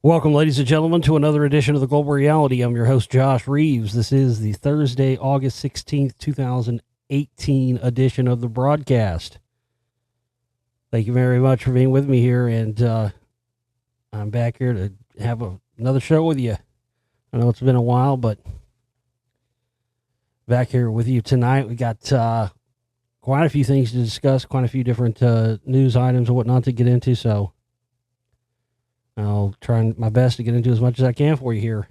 Welcome, ladies and gentlemen, to another edition of the Global Reality. I'm your host, Josh Reeves. This is the Thursday, August 16th, 2018 edition of the broadcast. Thank you very much for being with me here, and I'm back here to have another show with you. I know it's been a while, but back here with you tonight. We got quite a few things to discuss, quite a few different news items and whatnot to get into, so I'll try my best to get into as much as I can for you here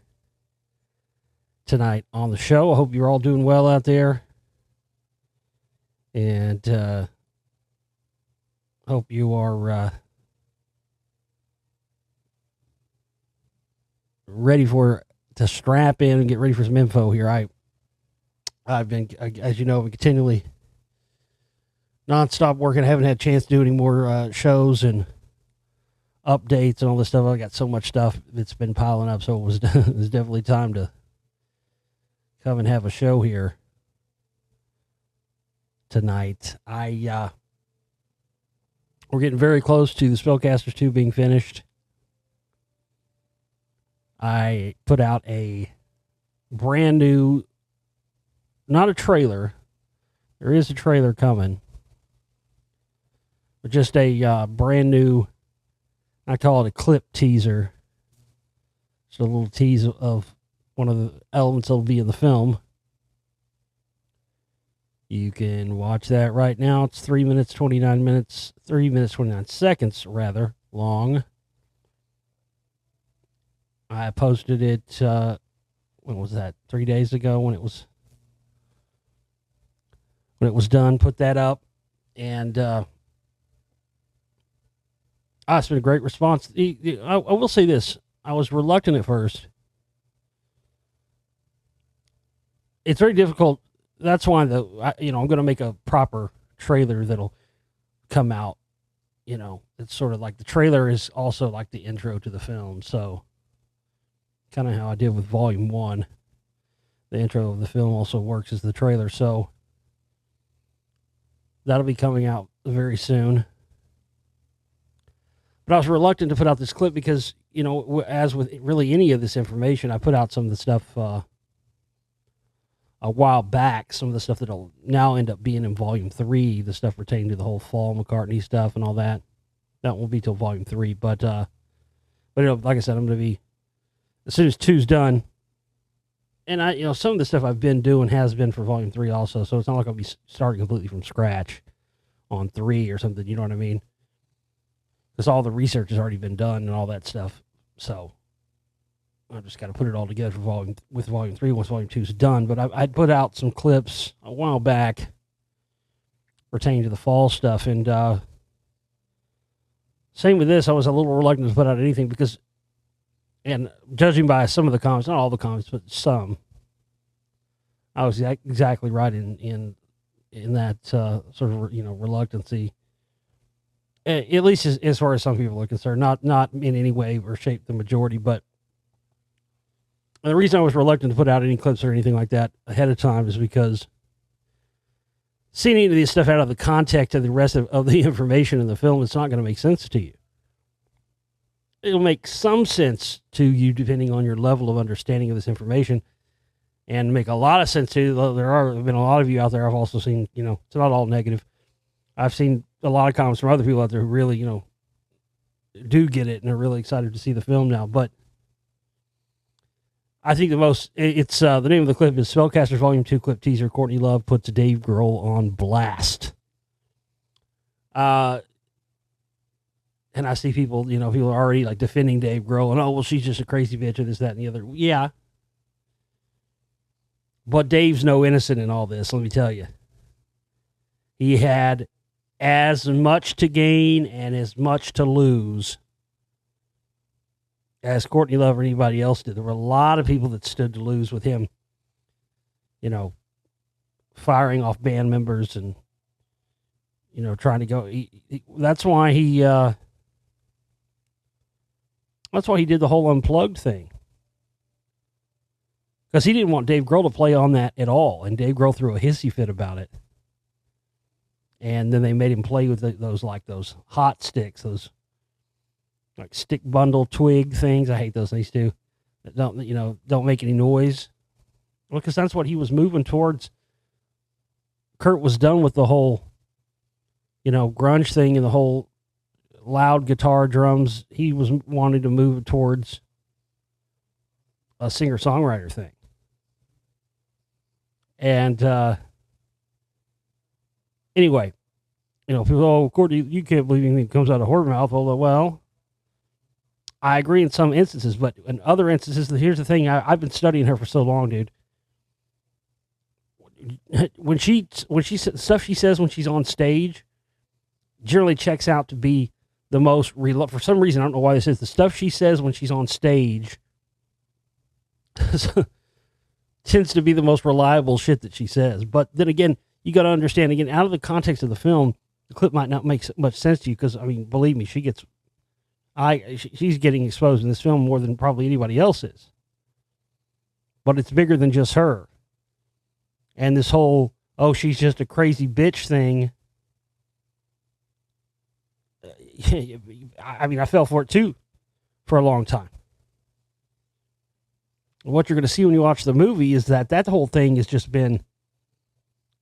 tonight on the show. I hope you're all doing well out there, and hope you are ready to strap in and get ready for some info here. I've been, as you know, continually nonstop working. I haven't had a chance to do any more shows and updates and all this stuff. I got so much stuff that's been piling up, so it was definitely time to come and have a show here tonight. We're getting very close to the Spellcasters 2 being finished. I put out a brand new, not a trailer, there is a trailer coming, but just a brand new, I call it a clip teaser. It's a little tease of one of the elements that will be in the film. You can watch that right now. It's 3 minutes, 29 seconds, rather, long. I posted it, when was that? 3 days ago when it was done, put that up, and it's been a great response. I will say this. I was reluctant at first. It's very difficult. That's why I'm going to make a proper trailer that'll come out. It's sort of like the trailer is also like the intro to the film. So kind of how I did with Volume 1. The intro of the film also works as the trailer. So that'll be coming out very soon. But I was reluctant to put out this clip because, as with really any of this information, I put out some of the stuff a while back, some of the stuff that'll now end up being in Volume 3, the stuff pertaining to the whole Fall McCartney stuff and all that. That won't be till Volume 3, but like I said, I'm going to be, as soon as 2's done, and some of the stuff I've been doing has been for Volume 3 also, so it's not like I'll be starting completely from scratch on 3 or something, you know what I mean? Because all the research has already been done and all that stuff. So I just got to put it all together for Volume 3 once Volume 2 is done. But I put out some clips a while back pertaining to the fall stuff. And same with this, I was a little reluctant to put out anything because, and judging by some of the comments, not all the comments, but some, I was exactly right in that sort of, reluctancy. At least as far as some people are concerned, not in any way or shape the majority, but the reason I was reluctant to put out any clips or anything like that ahead of time is because seeing any of this stuff out of the context of the rest of the information in the film, it's not going to make sense to you. It'll make some sense to you depending on your level of understanding of this information, and make a lot of sense to you. There have been a lot of you out there. I've also seen, it's not all negative. I've seen a lot of comments from other people out there who really, do get it and are really excited to see the film now. But I think it's the name of the clip is Spellcasters Volume 2 clip teaser. Courtney Love puts Dave Grohl on blast. And I see people, people are already like defending Dave Grohl and, oh, well, she's just a crazy bitch or this, that, and the other. Yeah. But Dave's no innocent in all this, let me tell you. He had as much to gain and as much to lose as Courtney Love or anybody else did. There were a lot of people that stood to lose with him, firing off band members and, trying to go. That's why he did the whole Unplugged thing. Because he didn't want Dave Grohl to play on that at all. And Dave Grohl threw a hissy fit about it. And then they made him play with those hot sticks, those like stick bundle twig things. I hate those things too. That don't make any noise. Well, because that's what he was moving towards. Kurt was done with the whole, grunge thing and the whole loud guitar drums. He was wanting to move towards a singer-songwriter thing. And anyway, people, Courtney, you can't believe anything comes out of her mouth. Well, I agree in some instances, but in other instances, here's the thing. I've been studying her for so long, dude. When she stuff she says when she's on stage generally checks out to be the most for some reason, I don't know why this is. The stuff she says when she's on stage tends to be the most reliable shit that she says. But then again, you got to understand, again, out of the context of the film, the clip might not make much sense to you because, I mean, believe me, she's getting exposed in this film more than probably anybody else is. But it's bigger than just her. And this whole, she's just a crazy bitch thing. I mean, I fell for it too for a long time. What you're going to see when you watch the movie is that whole thing has just been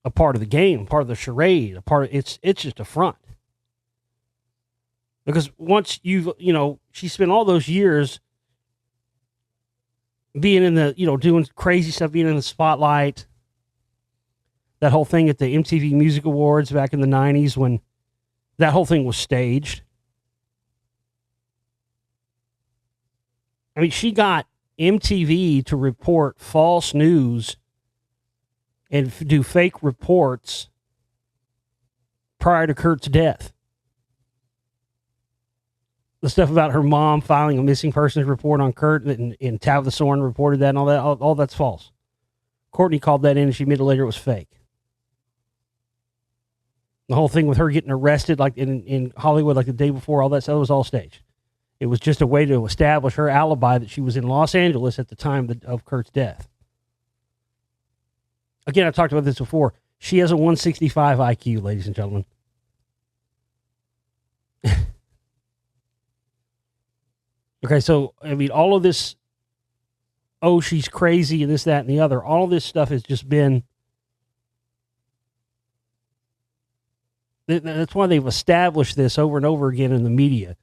a part of the game, part of the charade, it's just a front. Because once she spent all those years being in the, doing crazy stuff, being in the spotlight, that whole thing at the MTV Music Awards back in the 90s when that whole thing was staged. I mean, she got MTV to report false news and do fake reports prior to Kurt's death. The stuff about her mom filing a missing persons report on Kurt and Tabitha Soren reported that and all that, all that's false. Courtney called that in and she admitted later it was fake. The whole thing with her getting arrested like in Hollywood like the day before, all that stuff was all staged. It was just a way to establish her alibi that she was in Los Angeles at the time of Kurt's death. Again, I've talked about this before. She has a 165 IQ, ladies and gentlemen. Okay, so, I mean, all of this, she's crazy and this, that, and the other, all of this stuff has just been, that's why they've established this over and over again in the media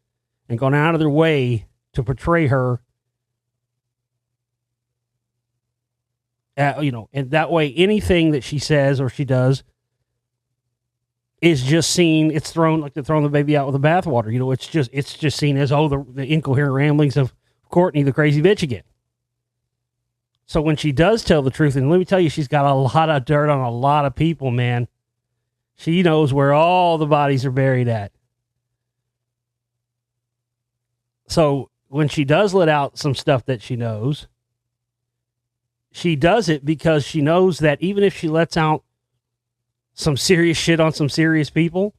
and gone out of their way to portray her, and that way anything that she says or she does is just seen, it's thrown like they're throwing the baby out with the bathwater. It's just seen as, the incoherent ramblings of Courtney, the crazy bitch again. So when she does tell the truth, and let me tell you, she's got a lot of dirt on a lot of people, man. She knows where all the bodies are buried at. So when she does let out some stuff that she knows, she does it because she knows that even if she lets out some serious shit on some serious people,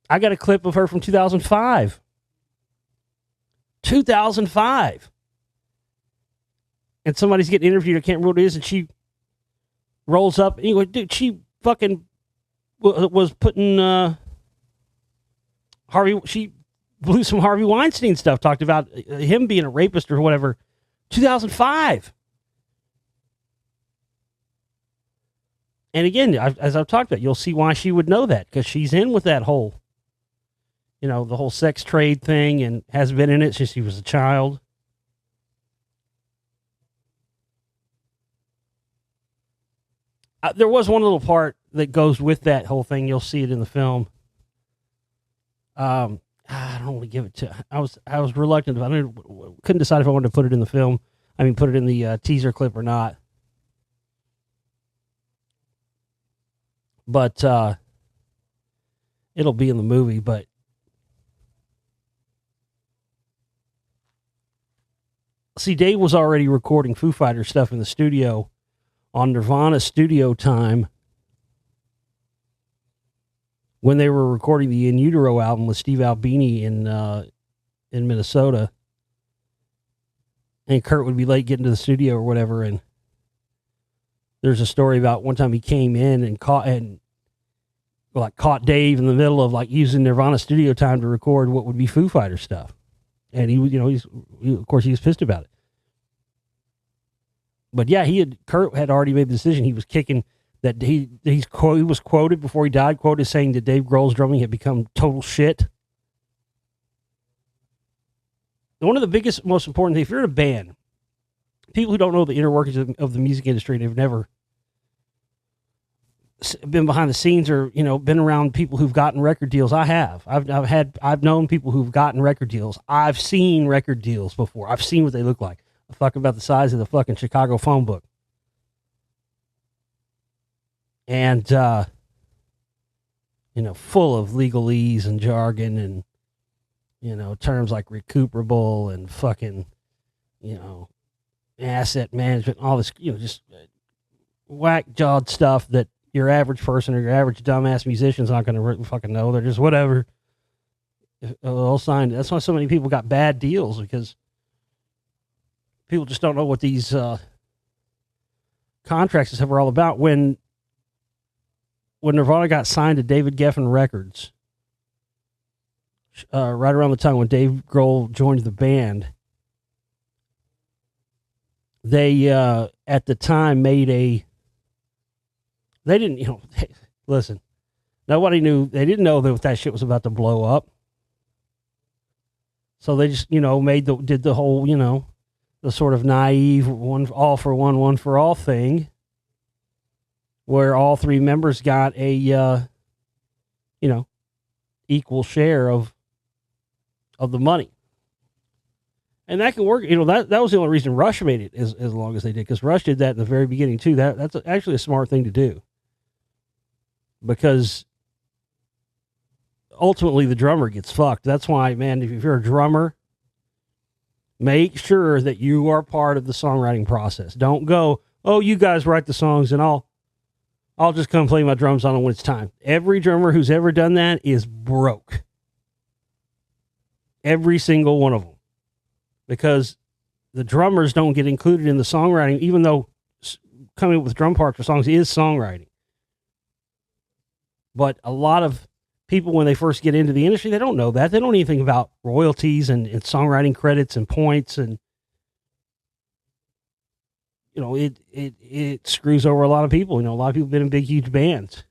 I got a clip of her from 2005. 2005. And somebody's getting interviewed, I can't remember what it is, and she rolls up. Anyway, dude, she fucking was putting she blew some Harvey Weinstein stuff, talked about him being a rapist or whatever. 2005. And again, as I've talked about, you'll see why she would know that, because she's in with that whole, the whole sex trade thing and has been in it since she was a child. There was one little part that goes with that whole thing. You'll see it in the film. I don't want to give it to. I was reluctant. Couldn't decide if I wanted to put it in the film. I mean, put it in the teaser clip or not. But it'll be in the movie. But see, Dave was already recording Foo Fighters stuff in the studio on Nirvana studio time when they were recording the In Utero album with Steve Albini in Minnesota. And Kurt would be late getting to the studio or whatever, and there's a story about one time he came in and like caught Dave in the middle of like using Nirvana studio time to record what would be Foo Fighters stuff, and he of course he was pissed about it. But yeah, Kurt had already made the decision. He was kicking that he was quoted before he died, quoted saying that Dave Grohl's drumming had become total shit. One of the biggest, most important things, if you're in a band, people who don't know the inner workings of the music industry, they've never been behind the scenes or, been around people who've gotten record deals. I have. I've known people who've gotten record deals. I've seen record deals before. I've seen what they look like. I'm fucking about the size of the fucking Chicago phone book. And, full of legalese and jargon and, terms like recuperable and fucking, asset management, all this, just whack-jawed stuff that your average person or your average dumbass musician's not going to fucking know. They're just whatever. All signed. That's why so many people got bad deals, because people just don't know what these contracts and stuff are all about. When Nirvana got signed to David Geffen Records, right around the time when Dave Grohl joined the band, they at the time made they didn't, listen, nobody knew, they didn't know that shit was about to blow up. So they just, did the whole, the sort of naive one, all for one for all thing, where all three members got a, equal share of the money. And that can work. That was the only reason Rush made it as long as they did, because Rush did that in the very beginning too. That's actually a smart thing to do, because ultimately the drummer gets fucked. That's why, man, if you're a drummer, make sure that you are part of the songwriting process. Don't go, oh, you guys write the songs and I'll just come play my drums on it when it's time. Every drummer who's ever done that is broke. Every single one of them. Because the drummers don't get included in the songwriting, even though coming up with drum parts for songs is songwriting. But a lot of people, when they first get into the industry, they don't know that. They don't know anything about royalties and songwriting credits and points, and it screws over a lot of people. A lot of people have been in big, huge bands.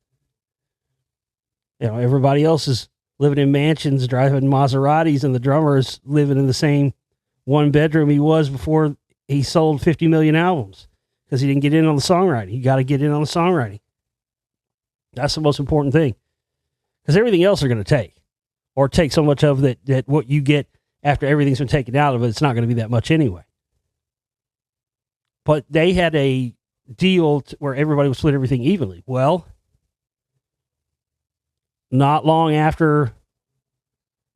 Everybody else is living in mansions, driving Maseratis, and the drummer is living in the same one bedroom he was before he sold 50 million albums, because he didn't get in on the songwriting. You got to get in on the songwriting. That's the most important thing, because everything else they're going to take so much of that what you get after everything's been taken out of it, it's not going to be that much anyway. But they had a deal where everybody would split everything evenly. Well, not long after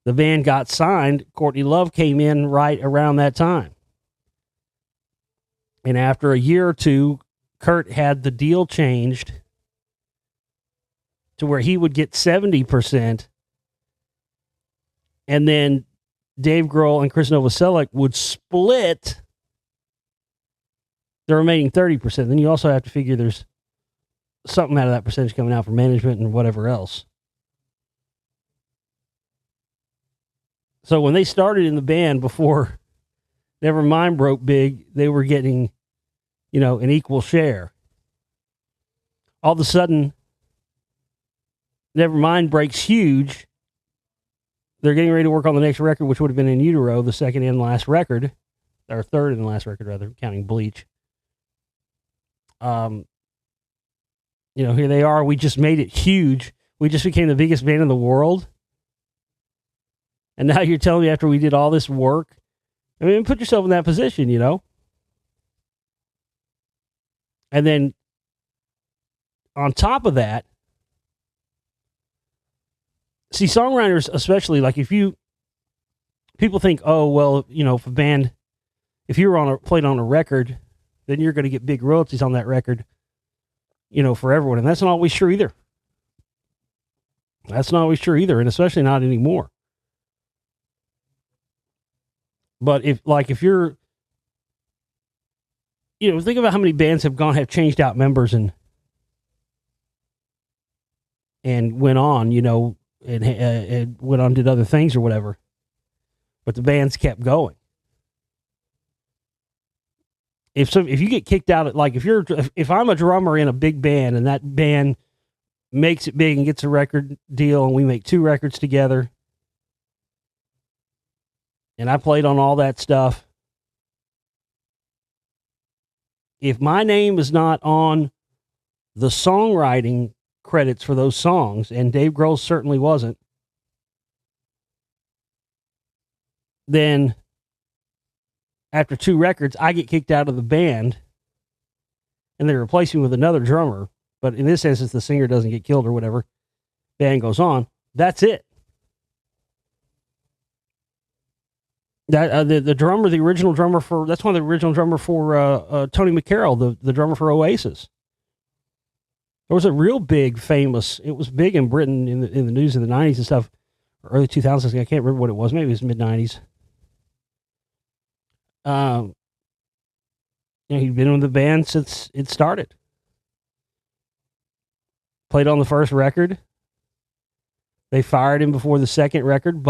the band got signed, Courtney Love came in right around that time. And after a year or two, Kurt had the deal changed to where he would get 70%, and then Dave Grohl and Chris Novoselic would split the remaining 30%. Then you also have to figure there's something out of that percentage coming out for management and whatever else. So when they started in the band, before Nevermind broke big, they were getting, an equal share. All of a sudden, Nevermind breaks huge. They're getting ready to work on the next record, which would have been In Utero, the second and last record, or third and last record, rather, counting Bleach. Here they are. We just made it huge. We just became the biggest band in the world. And now you're telling me after we did all this work, I mean, put yourself in that position, And then on top of that, see, songwriters, especially, like people think, oh, well, if a band, if you were played on a record, then you're going to get big royalties on that record, for everyone. And that's not always true either. That's not always true either, and especially not anymore. But if you're, think about how many bands have changed out members and and went on, and went on, did other things or whatever. But the bands kept going. If you get kicked out, like if I'm a drummer in a big band and that band makes it big and gets a record deal and we make 2 records together and I played on all that stuff, if my name is not on the songwriting credits for those songs, and Dave Grohl certainly wasn't, then after 2 records, I get kicked out of the band and they replace me with another drummer. But in this instance, the singer doesn't get killed or whatever. Band goes on. That's it. That the drummer, the original drummer for, that's one of the original drummer for Tony McCarroll, the drummer for Oasis. There was a real big, famous, it was big in Britain in the news in the 90s and stuff, early 2000s. I can't remember what it was. Maybe it was mid-90s. He'd been in the band since it started. Played on the first record. They fired him before the second record,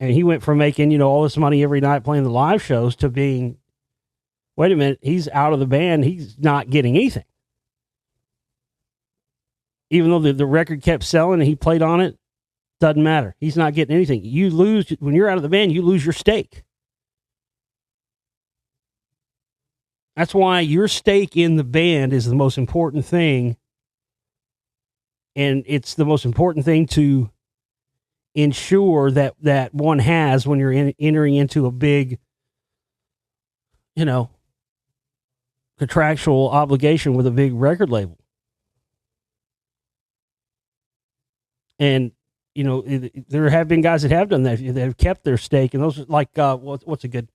and he went from making, all this money every night playing the live shows to being, wait a minute, he's out of the band. He's not getting anything. Even though the record kept selling and he played on it, doesn't matter. He's not getting anything. You lose, when you're out of the band, you lose your stake. That's why your stake in the band is the most important thing. And it's the most important thing to ensure that one has when you're entering into a big, contractual obligation with a big record label. And, there have been guys that have done that. That have kept their stake. And those are like, what's a good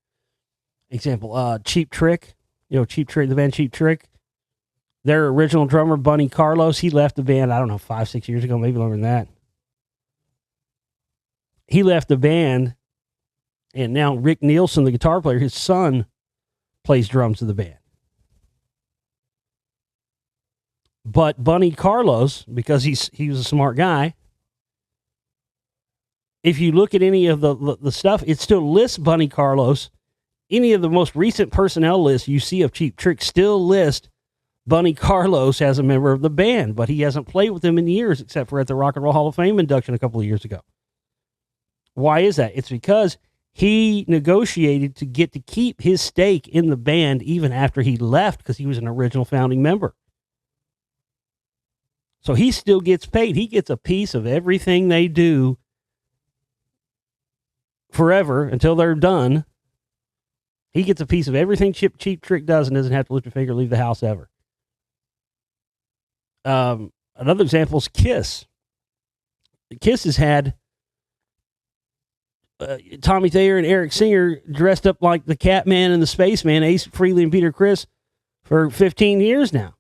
example? Cheap Trick. Cheap Trick, the band Cheap Trick. Their original drummer, Bunny Carlos, he left the band, I don't know, 5-6 years ago, maybe longer than that. He left the band, and now Rick Nielsen, the guitar player, his son, plays drums in the band. But Bunny Carlos, because he was a smart guy, if you look at any of the stuff, it still lists Bunny Carlos. Any of the most recent personnel lists you see of Cheap Trick still list Bunny Carlos as a member of the band, but he hasn't played with them in years except for at the Rock and Roll Hall of Fame induction a couple of years ago. Why is that? It's because he negotiated to get to keep his stake in the band even after he left because he was an original founding member. So he still gets paid. He gets a piece of everything they do forever until they're done. He gets a piece of everything Cheap Trick does and doesn't have to lift a finger or leave the house ever. Another example is Kiss. Kiss has had Tommy Thayer and Eric Singer dressed up like the Catman and the Spaceman, Ace Frehley and Peter Criss, for 15 years now.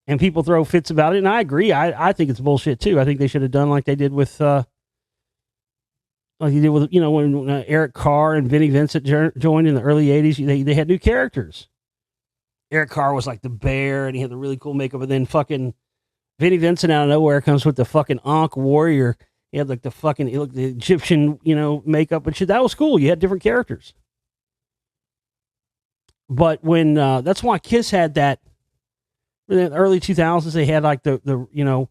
And people throw fits about it, and I agree. I think it's bullshit, too. I think they should have done like they did with... like he did with, when Eric Carr and Vinnie Vincent joined in the early 80s, they had new characters. Eric Carr was like the bear, and he had the really cool makeup, and then fucking Vinnie Vincent out of nowhere comes with the fucking Ankh warrior. He had like the Egyptian, makeup and shit. That was cool. You had different characters. But when, that's why Kiss had that, in the early 2000s, they had like the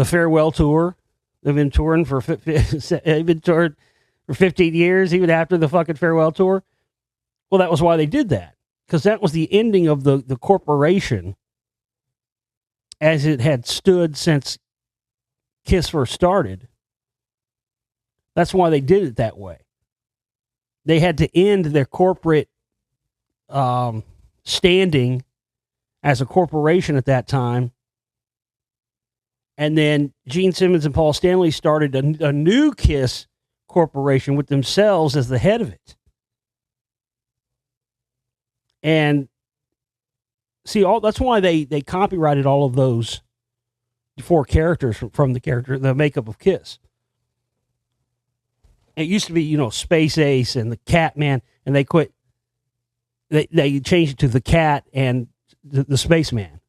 farewell tour. They've been touring for 15 years, even after the fucking farewell tour. Well, that was why they did that, because that was the ending of the corporation as it had stood since Kiss first started. That's why they did it that way. They had to end their corporate standing as a corporation at that time. And then Gene Simmons and Paul Stanley started a new Kiss corporation with themselves as the head of it. And see, that's why they copyrighted all of those 4 characters from the makeup of Kiss. It used to be, Space Ace and the Catman, and they quit. They changed it to the Cat and the Spaceman.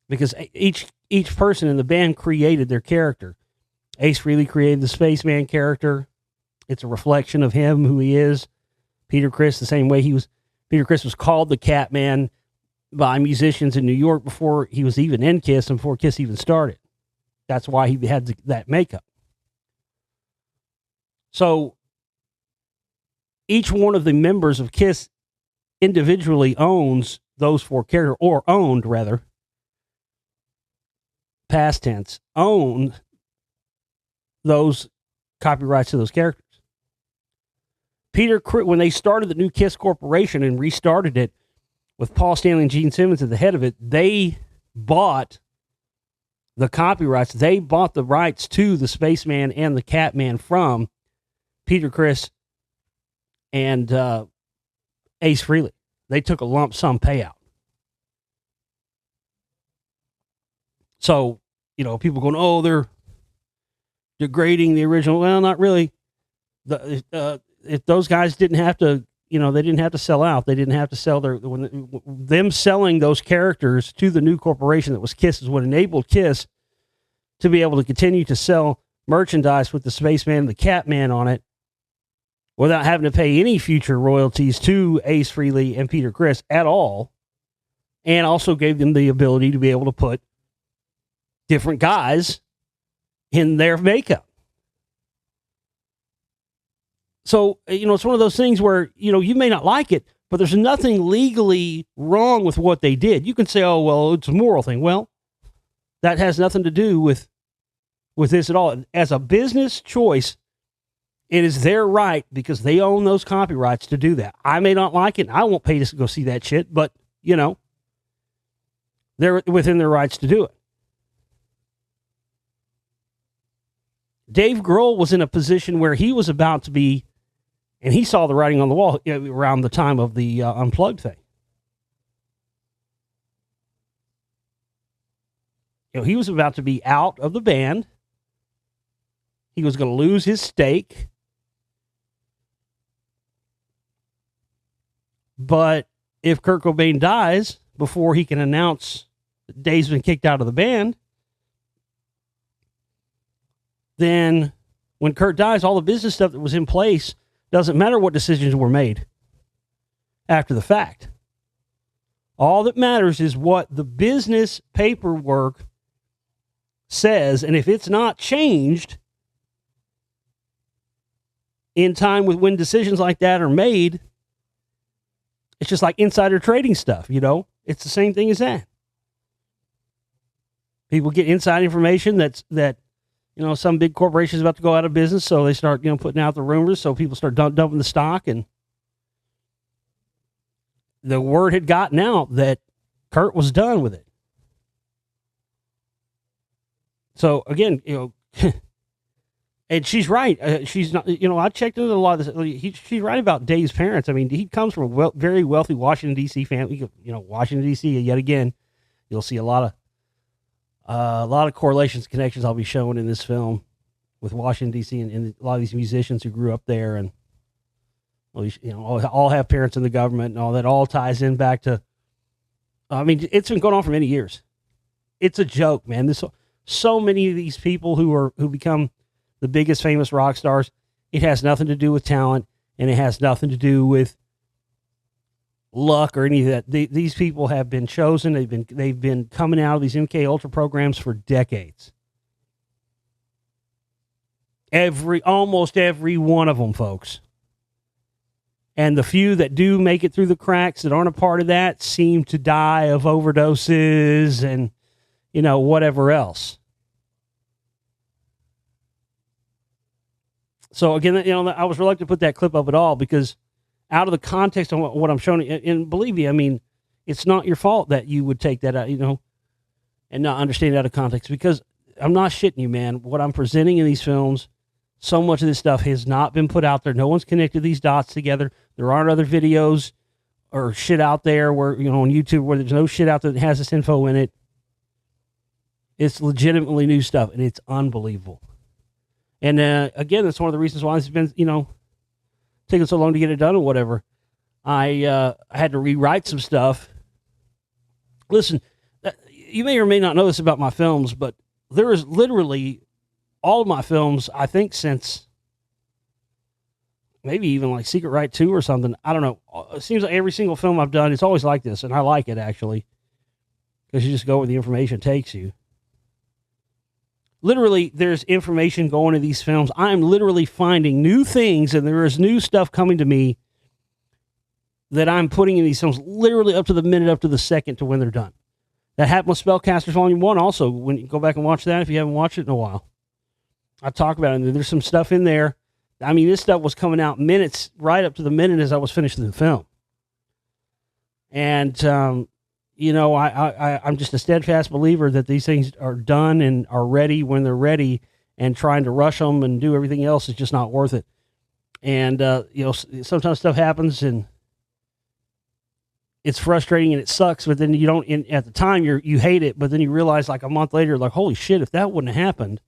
because each person in the band created their character. Ace Frehley created the spaceman character. It's a reflection of him, who he is. Peter Criss, the same way Peter Criss was called the Catman by musicians in New York before he was even in Kiss and before Kiss even started. That's why he had that makeup. So each one of the members of Kiss individually owns those four characters, or owned rather, past tense, owned those copyrights to those characters. When they started the new Kiss Corporation and restarted it with Paul Stanley and Gene Simmons at the head of it, they bought the copyrights. They bought the rights to the Spaceman and the Catman from Peter Criss and Ace Frehley. They took a lump sum payout. So, people going, oh, they're degrading the original. Well, not really. If those guys didn't have to, they didn't have to sell out. They didn't have to sell them selling those characters to the new corporation that was Kiss is what enabled Kiss to be able to continue to sell merchandise with the Spaceman and the Catman on it without having to pay any future royalties to Ace Frehley and Peter Criss at all, and also gave them the ability to be able to put different guys in their makeup. So, it's one of those things where, you may not like it, but there's nothing legally wrong with what they did. You can say, oh, well, it's a moral thing. Well, that has nothing to do with this at all. As a business choice, it is their right because they own those copyrights to do that. I may not like it. I won't pay to go see that shit, but, they're within their rights to do it. Dave Grohl was in a position where he was about to be, and he saw the writing on the wall around the time of the Unplugged thing. He was about to be out of the band. He was going to lose his stake. But if Kurt Cobain dies before he can announce that Dave's been kicked out of the band, then when Kurt dies, all the business stuff that was in place doesn't matter what decisions were made after the fact. All that matters is what the business paperwork says, and if it's not changed in time with when decisions like that are made, it's just like insider trading stuff, It's the same thing as that. People get inside information that some big corporation is about to go out of business, so they start, putting out the rumors, so people start dumping the stock, and the word had gotten out that Kurt was done with it. So, again, and she's right. She's not, I checked into a lot of this. She's right about Dave's parents. I mean, he comes from a very wealthy Washington, D.C. family. Washington, D.C., yet again, you'll see a lot of correlations, connections I'll be showing in this film with Washington, D.C. and a lot of these musicians who grew up there and, all have parents in the government and all that all ties in back to, it's been going on for many years. It's a joke, man. There's so many of these people who become the biggest famous rock stars. It has nothing to do with talent, and it has nothing to do with luck or any of that. These people have been chosen. They've been coming out of these MK Ultra programs for decades. Almost every one of them, folks. And the few that do make it through the cracks that aren't a part of that seem to die of overdoses and, whatever else. So again, I was reluctant to put that clip up at all because out of the context of what I'm showing, and believe me, it's not your fault that you would take that out, and not understand it out of context, because I'm not shitting you, man. What I'm presenting in these films, so much of this stuff has not been put out there. No one's connected these dots together. There aren't other videos or shit out there where, on YouTube, where there's no shit out there that has this info in it. It's legitimately new stuff, and it's unbelievable. And again, that's one of the reasons why it's been, taking so long to get it done or whatever. I had to rewrite some stuff. Listen, you may or may not know this about my films, but there is literally all of my films, I think since maybe even like Secret Right 2 or something. I don't know. It seems like every single film I've done, it's always like this, and I like it, actually, because you just go where the information takes you. Literally, there's information going to these films. I'm literally finding new things, and there is new stuff coming to me that I'm putting in these films literally up to the minute, up to the second to when they're done. That happened with Spellcasters Volume 1 also. When you go back and watch that, if you haven't watched it in a while. I talk about it. There's some stuff in there. I mean, this stuff was coming out minutes, right up to the minute as I was finishing the film. And, I'm just a steadfast believer that these things are done and are ready when they're ready, and trying to rush them and do everything else is just not worth it. And, sometimes stuff happens and it's frustrating and it sucks, but then you don't, at the time you hate it, but then you realize like a month later, like, holy shit, if that wouldn't have happened,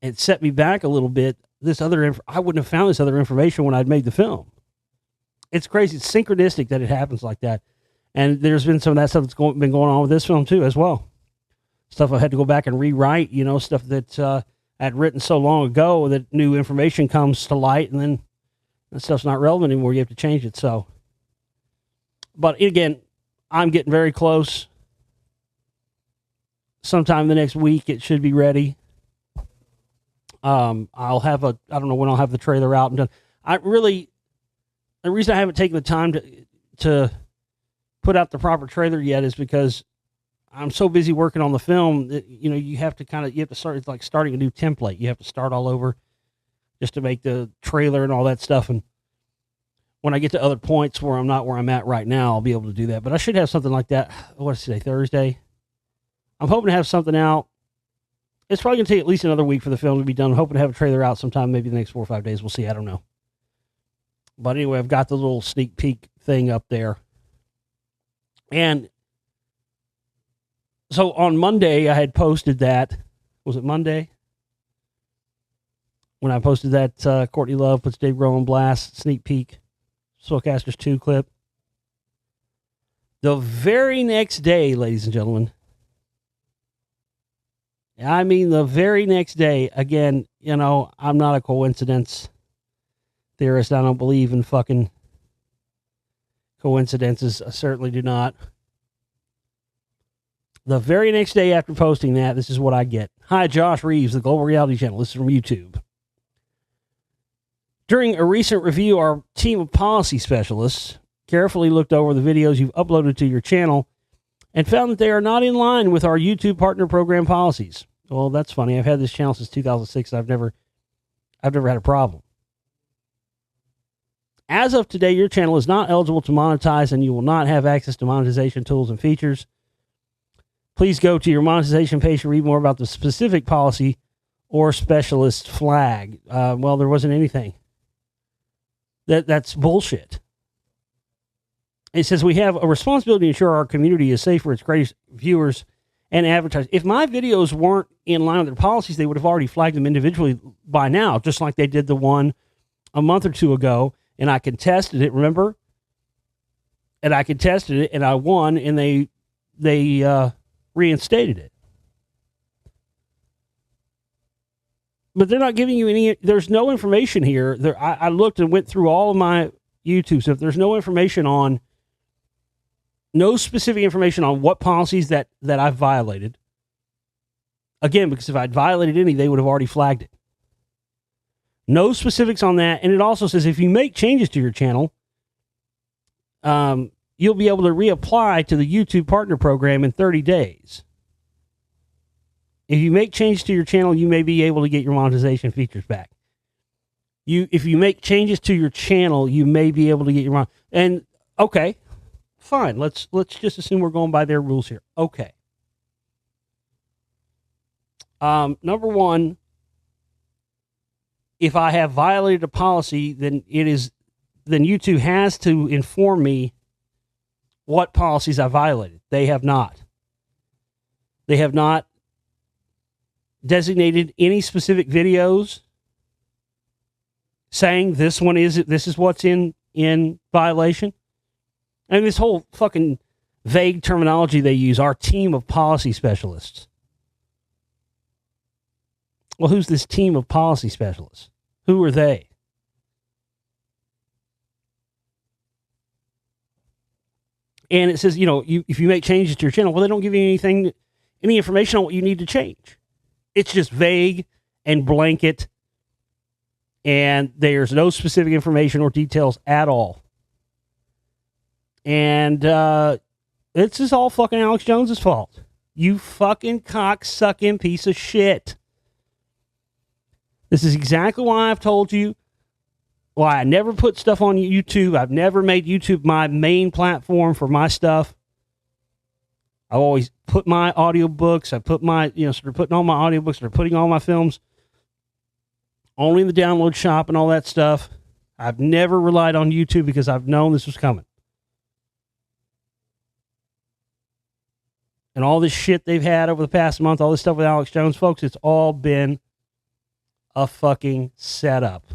it set me back a little bit. I wouldn't have found this other information when I'd made the film. It's crazy. It's synchronistic that it happens like that. And there's been some of that stuff that's been going on with this film too, as well. Stuff I had to go back and rewrite, stuff that I had written so long ago that new information comes to light, and then that stuff's not relevant anymore. You have to change it. So, but again, I'm getting very close. Sometime the next week, it should be ready. I'll have I don't know when I'll have the trailer out and done. The reason I haven't taken the time to put out the proper trailer yet is because I'm so busy working on the film that, you have to start, it's like starting a new template. You have to start all over just to make the trailer and all that stuff. And when I get to other points where I'm not where I'm at right now, I'll be able to do that. But I should have something like that. What is today? Thursday? I'm hoping to have something out. It's probably going to take at least another week for the film to be done. I'm hoping to have a trailer out sometime, maybe the next 4 or 5 days. We'll see. I don't know. But anyway, I've got the little sneak peek thing up there. And so on Monday, I had posted that. Was it Monday? When I posted that Courtney Love puts Dave Grohl on blast sneak peek Soulcasters 2 clip. The very next day, ladies and gentlemen, I mean, the very next day, again, I'm not a coincidence theorist. I don't believe in fucking coincidences. I certainly do not. The very next day after posting that, this is what I get. Hi, Josh Reeves, the Global Reality Channel. This is from YouTube. During a recent review, our team of policy specialists carefully looked over the videos you've uploaded to your channel and found that they are not in line with our YouTube partner program policies. Well, that's funny. I've had this channel since 2006. I've never had a problem. As of today, your channel is not eligible to monetize, and you will not have access to monetization tools and features. Please go to your monetization page to read more about the specific policy or specialist flag. Well, there wasn't anything. That's bullshit. It says we have a responsibility to ensure our community is safe for its greatest viewers and advertisers. If my videos weren't in line with their policies, they would have already flagged them individually by now, just like they did the one a month or two ago, and I contested it, remember? And I contested it, and I won, and they reinstated it. But they're not giving you any, there's no information here. I looked and went through all of my YouTube stuff. There's no information on, no specific information on what policies that I've violated. Again, because if I'd violated any, they would have already flagged it. No specifics on that. And it also says if you make changes to your channel, you'll be able to reapply to the YouTube partner program in 30 days. If you make changes to your channel, you may be able to get your monetization features back. If you make changes to your channel, you may be able to get your and okay, fine. Let's just assume we're going by their rules here. Okay. Number one, if I have violated a policy, then YouTube has to inform me what policies I violated. They have not. They have not designated any specific videos saying this is what's in violation. And this whole fucking vague terminology they use, our team of policy specialists. Well, who's this team of policy specialists? Who are they? And it says, if you make changes to your channel, well, they don't give you any information on what you need to change. It's just vague and blanket, and there's no specific information or details at all. And it's just all fucking Alex Jones's fault. You fucking cock-sucking piece of shit. This is exactly why I've told you why I never put stuff on YouTube. I've never made YouTube my main platform for my stuff. I've always put my audiobooks, I put my, sort of putting all my audiobooks or putting all my films only in the download shop and all that stuff. I've never relied on YouTube because I've known this was coming. And all this shit they've had over the past month, all this stuff with Alex Jones, folks, it's all been a fucking setup.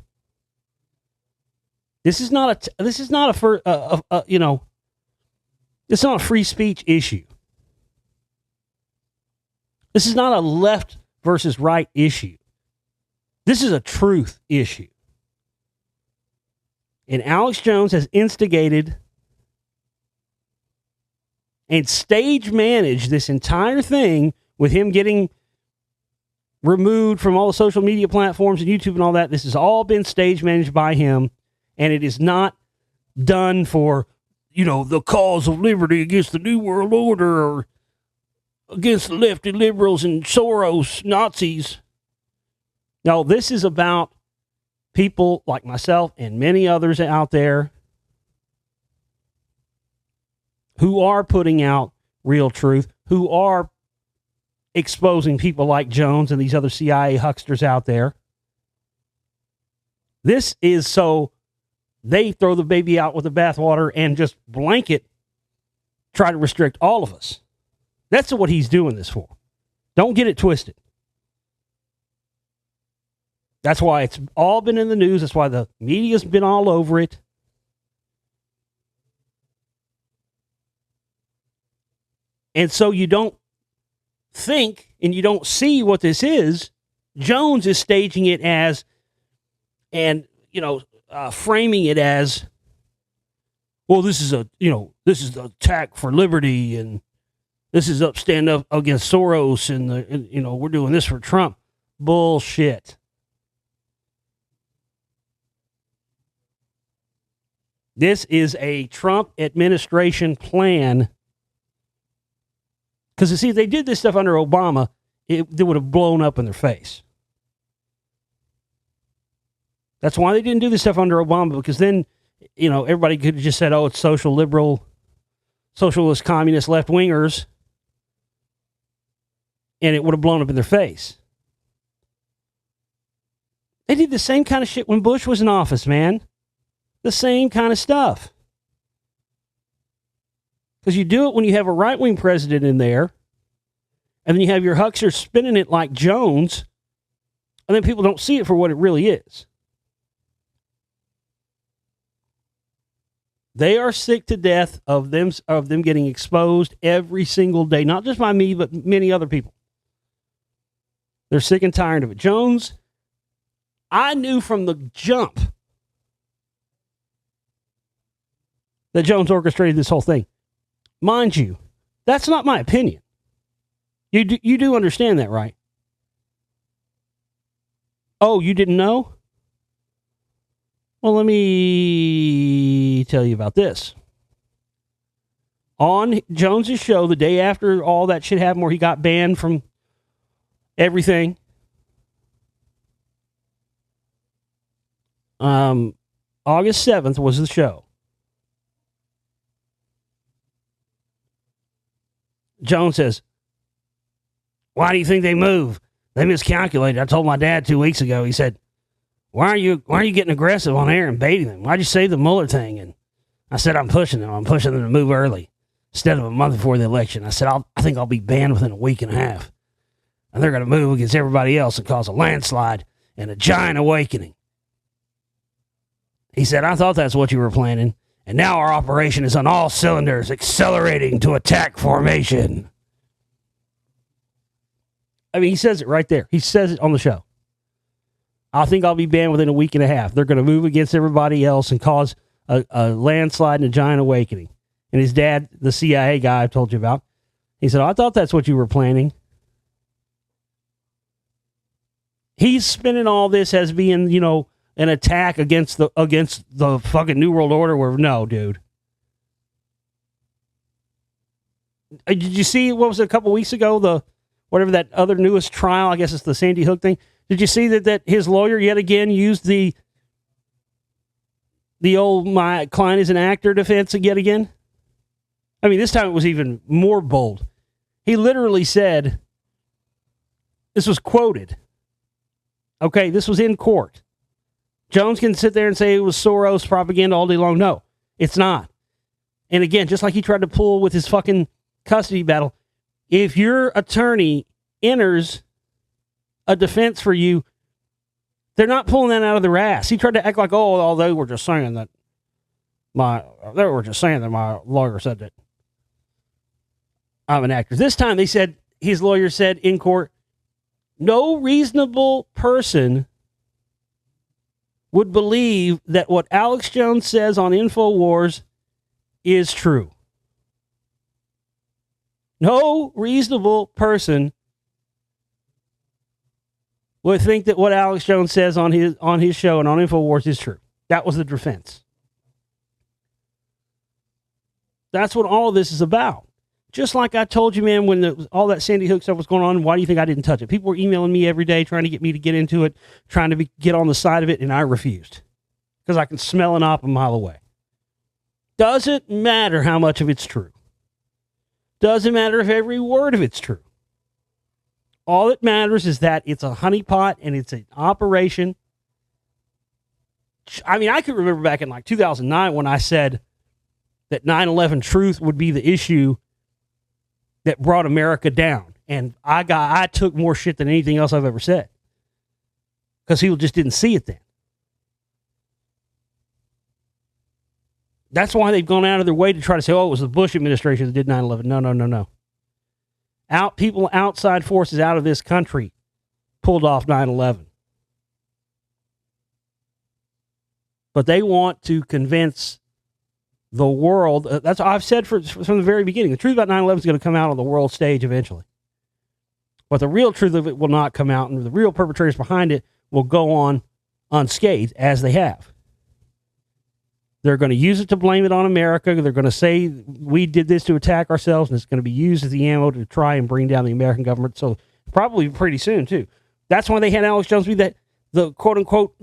This is not it's not a free speech issue. This is not a left versus right issue. This is a truth issue. And Alex Jones has instigated and stage managed this entire thing with him getting removed from all the social media platforms and YouTube and all that. This has all been stage managed by him, and it is not done for, the cause of liberty against the New World Order or against the lefty liberals and Soros Nazis. No, this is about people like myself and many others out there who are putting out real truth, who are exposing people like Jones and these other CIA hucksters out there. This is so they throw the baby out with the bathwater and just blanket try to restrict all of us. That's what he's doing this for. Don't get it twisted. That's why it's all been in the news. That's why the media's been all over it. And so you don't think and you don't see what this is. Jones is staging it as, and, framing it as, well, this is the attack for liberty, and this is stand up against Soros, and we're doing this for Trump. Bullshit. This is a Trump administration plan. Because, if they did this stuff under Obama, it would have blown up in their face. That's why they didn't do this stuff under Obama, because then, everybody could have just said, oh, it's social liberal, socialist, communist, left-wingers, and it would have blown up in their face. They did the same kind of shit when Bush was in office, man. The same kind of stuff. Because you do it when you have a right-wing president in there, and then you have your hucksters spinning it like Jones, and then people don't see it for what it really is. They are sick to death of them getting exposed every single day, not just by me, but many other people. They're sick and tired of it. Jones, I knew from the jump that Jones orchestrated this whole thing. Mind you, that's not my opinion. You do understand that, right? Oh, you didn't know? Well, let me tell you about this. On Jones's show, the day after all that shit happened, where he got banned from everything, August 7th was the show. Jones says, why do you think they move? They miscalculated. I told my dad 2 weeks ago. He said, why are you getting aggressive on air and baiting them? Why'd you say the Mueller thing? And I said, I'm pushing them. I'm pushing them to move early instead of a month before the election. I said, I think I'll be banned within a week and a half. And they're going to move against everybody else and cause a landslide and a giant awakening. He said, I thought that's what you were planning. And now our operation is on all cylinders, accelerating to attack formation. I mean, he says it right there. He says it on the show. I think I'll be banned within a week and a half. They're going to move against everybody else and cause a landslide and a giant awakening. And his dad, the CIA guy I told you about, he said, I thought that's what you were planning. He's spinning all this as being, you know, an attack against the fucking New World Order. Where no, dude. Did you see what was it a couple weeks ago? Whatever that other newest trial, I guess it's the Sandy Hook thing. Did you see that his lawyer yet again used the old my client is an actor defense yet again? I mean, this time it was even more bold. He literally said, this was quoted. Okay, this was in court. Jones can sit there and say it was Soros propaganda all day long. No, it's not. And again, just like he tried to pull with his fucking custody battle, if your attorney enters a defense for you, they're not pulling that out of their ass. He tried to act like, oh, they were just saying that my lawyer said that I'm an actor. This time they said, his lawyer said in court, no reasonable person would believe that what Alex Jones says on InfoWars is true. No reasonable person would think that what Alex Jones says on his show and on InfoWars is true. That was the defense. That's what all of this is about. Just like I told you, man, when all that Sandy Hook stuff was going on, why do you think I didn't touch it? People were emailing me every day trying to get me to get into it, trying to get on the side of it, and I refused. Because I can smell an op a mile away. Doesn't matter how much of it's true. Doesn't matter if every word of it's true. All that matters is that it's a honeypot and it's an operation. I mean, I could remember back in like 2009 when I said that 9/11 truth would be the issue that brought America down. And I took more shit than anything else I've ever said. Because people just didn't see it then. That's why they've gone out of their way to try to say, oh, it was the Bush administration that did 9/11. No. People outside forces out of this country pulled off 9/11. But they want to convince the world. That's what I've said from the very beginning. The truth about 9/11 is going to come out on the world stage eventually. But the real truth of it will not come out, and the real perpetrators behind it will go on unscathed, as they have. They're going to use it to blame it on America. They're going to say we did this to attack ourselves, and it's going to be used as the ammo to try and bring down the American government. So probably pretty soon, too. That's why they had Alex Jones be the quote-unquote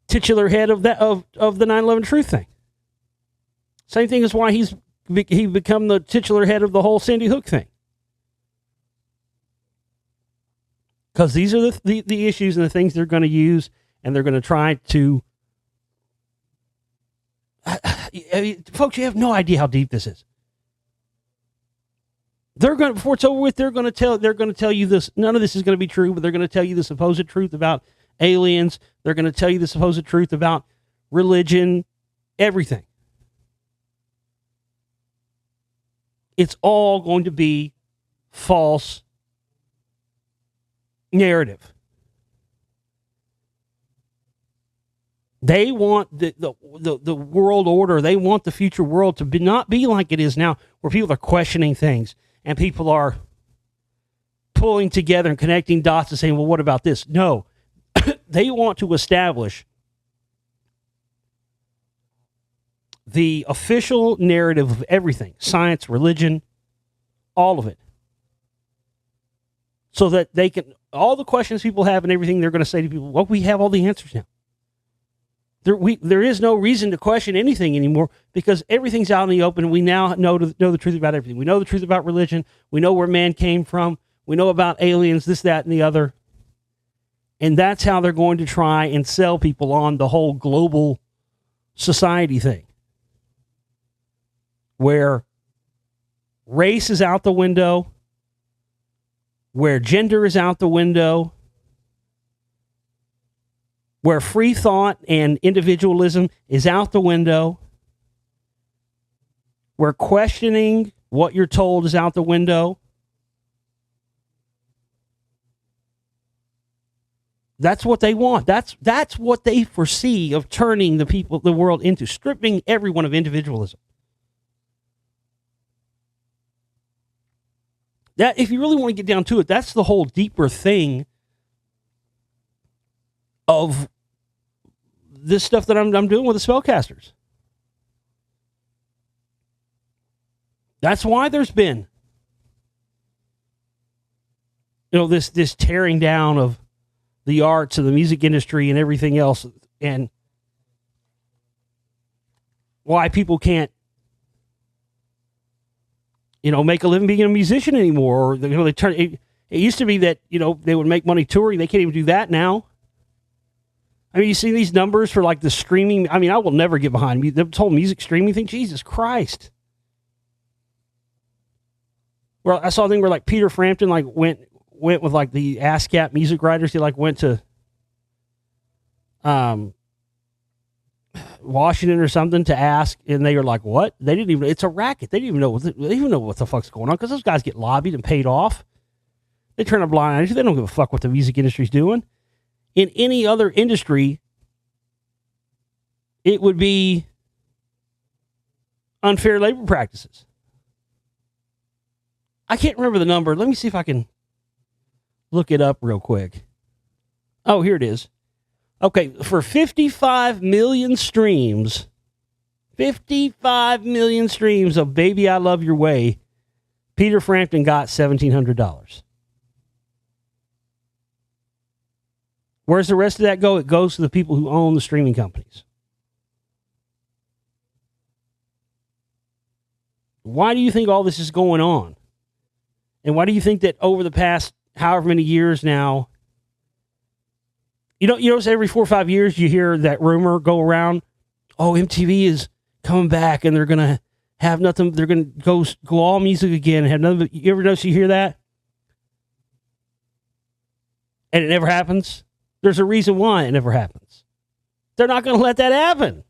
titular head of the 9/11 truth thing. Same thing as why he become the titular head of the whole Sandy Hook thing. Because these are the issues and the things they're going to use, and they're going to try to... folks, you have no idea how deep this is. They're going to, before it's over with, they're going to tell you this. None of this is going to be true, but they're going to tell you the supposed truth about aliens. They're going to tell you the supposed truth about religion, everything. It's all going to be false narrative. They want the world order. They want the future world to not be like it is now, where people are questioning things and people are pulling together and connecting dots and saying, well, what about this? No, they want to establish the official narrative of everything, science, religion, all of it. So that they can, all the questions people have and everything, they're going to say to people, well, we have all the answers now. There is no reason to question anything anymore because everything's out in the open. We now know the truth about everything. We know the truth about religion. We know where man came from. We know about aliens, this, that, and the other. And that's how they're going to try and sell people on the whole global society thing, where race is out the window, where gender is out the window, where free thought and individualism is out the window, where questioning what you're told is out the window. That's what they want. That's what they foresee of turning the world into, stripping everyone of individualism. That, if you really want to get down to it, that's the whole deeper thing of this stuff that I'm doing with the spellcasters. That's why there's been, this tearing down of the arts and the music industry and everything else, and why people can't, make a living being a musician anymore. Or they turn. It used to be that they would make money touring. They can't even do that now. I mean, you see these numbers for like the streaming. I mean, I will never get behind me. The whole music streaming thing. Jesus Christ. Well, I saw a thing where like Peter Frampton went with like the ASCAP music writers. He went to Washington or something to ask, and they were like, "What?" They didn't even. It's a racket. They didn't even know what the fuck's going on, because those guys get lobbied and paid off. They turn a blind eye. They don't give a fuck what the music industry's doing. In any other industry, it would be unfair labor practices. I can't remember the number. Let me see if I can look it up real quick. Oh, here it is. Okay, for 55 million streams, 55 million streams of Baby I Love Your Way, Peter Frampton got $1,700. Where's the rest of that go? It goes to the people who own the streaming companies. Why do you think all this is going on? And why do you think that over the past however many years now, every 4 or 5 years you hear that rumor go around, oh, MTV is coming back and they're going to have nothing, they're going to go all music again and have nothing. You ever notice you hear that? And it never happens? There's a reason why it never happens. They're not going to let that happen.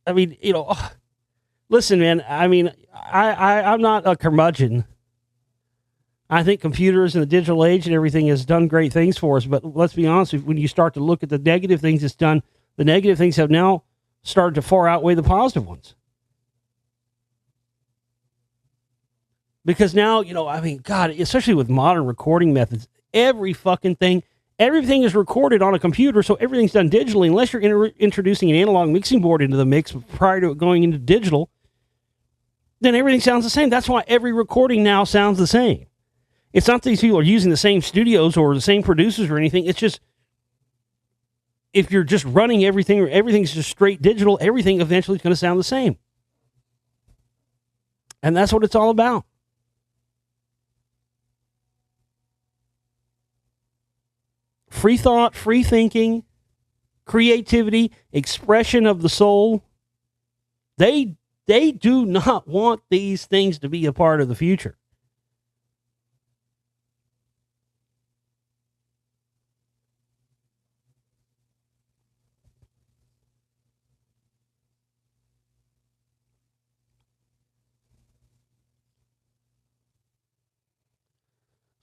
I mean, listen, man, I mean, I'm not a curmudgeon. I think computers and the digital age and everything has done great things for us. But let's be honest, when you start to look at the negative things it's done, the negative things have now started to far outweigh the positive ones. Because now, I mean, God, especially with modern recording methods, everything is recorded on a computer, so everything's done digitally. Unless you're introducing an analog mixing board into the mix prior to it going into digital, then everything sounds the same. That's why every recording now sounds the same. It's not that these people are using the same studios or the same producers or anything. It's just, if you're just running everything, or everything's just straight digital, everything eventually is going to sound the same. And that's what it's all about. Free thought, free thinking, creativity, expression of the soul. They do not want these things to be a part of the future.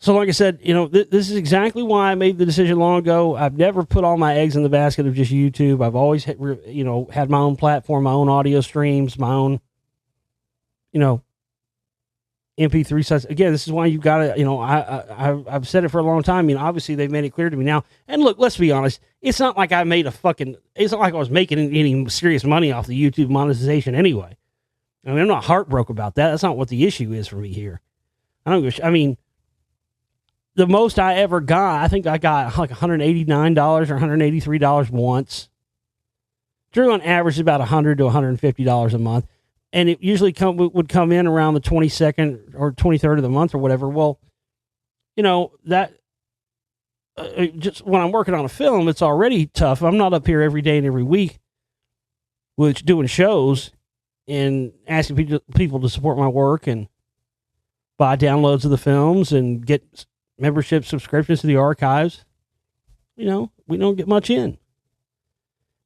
So like I said, this is exactly why I made the decision long ago. I've never put all my eggs in the basket of just YouTube. I've always, had my own platform, my own audio streams, my own, MP3 sites. Again, this is why you've got to, I've said it for a long time. I mean, obviously they've made it clear to me now. And look, let's be honest. It's not like it's not like I was making any serious money off the YouTube monetization anyway. I mean, I'm not heartbroken about that. That's not what the issue is for me here. The most I ever got, I think I got like $189 or $183 once. Drew on average about $100 to $150 a month. And it usually would come in around the 22nd or 23rd of the month or whatever. Well, that just when I'm working on a film, it's already tough. I'm not up here every day and every week doing shows and asking people to support my work and buy downloads of the films and get membership subscriptions to the archives. We don't get much in.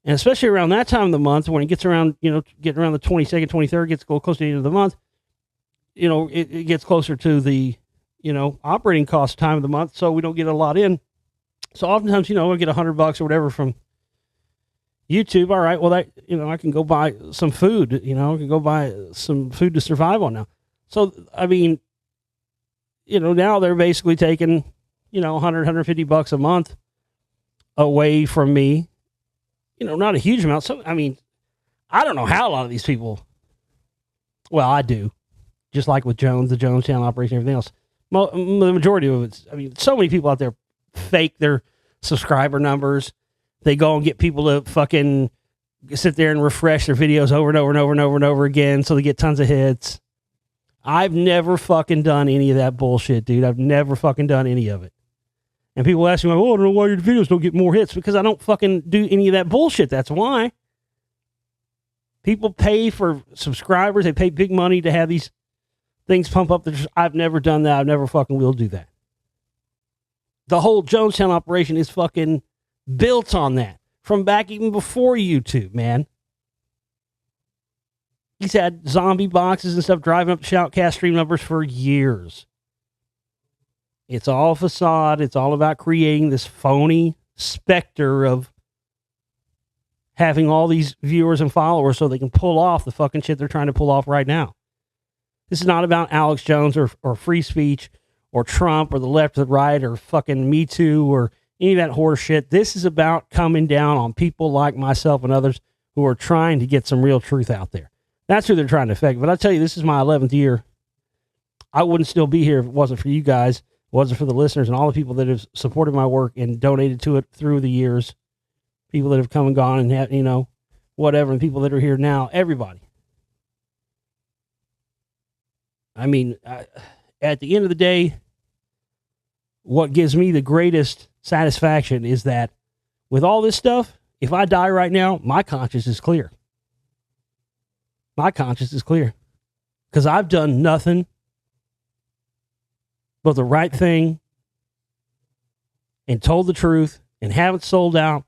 And especially around that time of the month, when it gets around, getting around the 22nd, 23rd, gets close to the end of the month, it gets closer to the, operating cost time of the month. So we don't get a lot in. So oftentimes, we'll get $100 or whatever from YouTube. All right. Well, that, I can go buy some food, I can go buy some food to survive on now. So, I mean, now they're basically taking, $100, $150 a month away from me. Not a huge amount. So, I mean, I don't know how a lot of these people, well, I do, just like with Jones, the Jones channel operation, everything else. The majority of it, I mean, so many people out there fake their subscriber numbers. They go and get people to fucking sit there and refresh their videos over and over and over and over and over again so they get tons of hits. I've never fucking done any of that bullshit, dude. I've never fucking done any of it. And people ask me, I don't know why your videos don't get more hits. Because I don't fucking do any of that bullshit. That's why. People pay for subscribers. They pay big money to have these things pump up. I've never done that. I've never fucking will do that. The whole Jonestown operation is fucking built on that. From back even before YouTube, man. He's had zombie boxes and stuff driving up the Shoutcast stream numbers for years. It's all facade. It's all about creating this phony specter of having all these viewers and followers so they can pull off the fucking shit they're trying to pull off right now. This is not about Alex Jones or free speech or Trump or the left or the right or fucking Me Too or any of that horse shit. This is about coming down on people like myself and others who are trying to get some real truth out there. That's who they're trying to affect. But I tell you, this is my 11th year. I wouldn't still be here if it wasn't for you guys. Wasn't for the listeners and all the people that have supported my work and donated to it through the years. People that have come and gone and have, whatever, and people that are here now, everybody. I mean, at the end of the day, what gives me the greatest satisfaction is that with all this stuff, if I die right now, my conscience is clear. My conscience is clear. Because I've done nothing but the right thing and told the truth and haven't sold out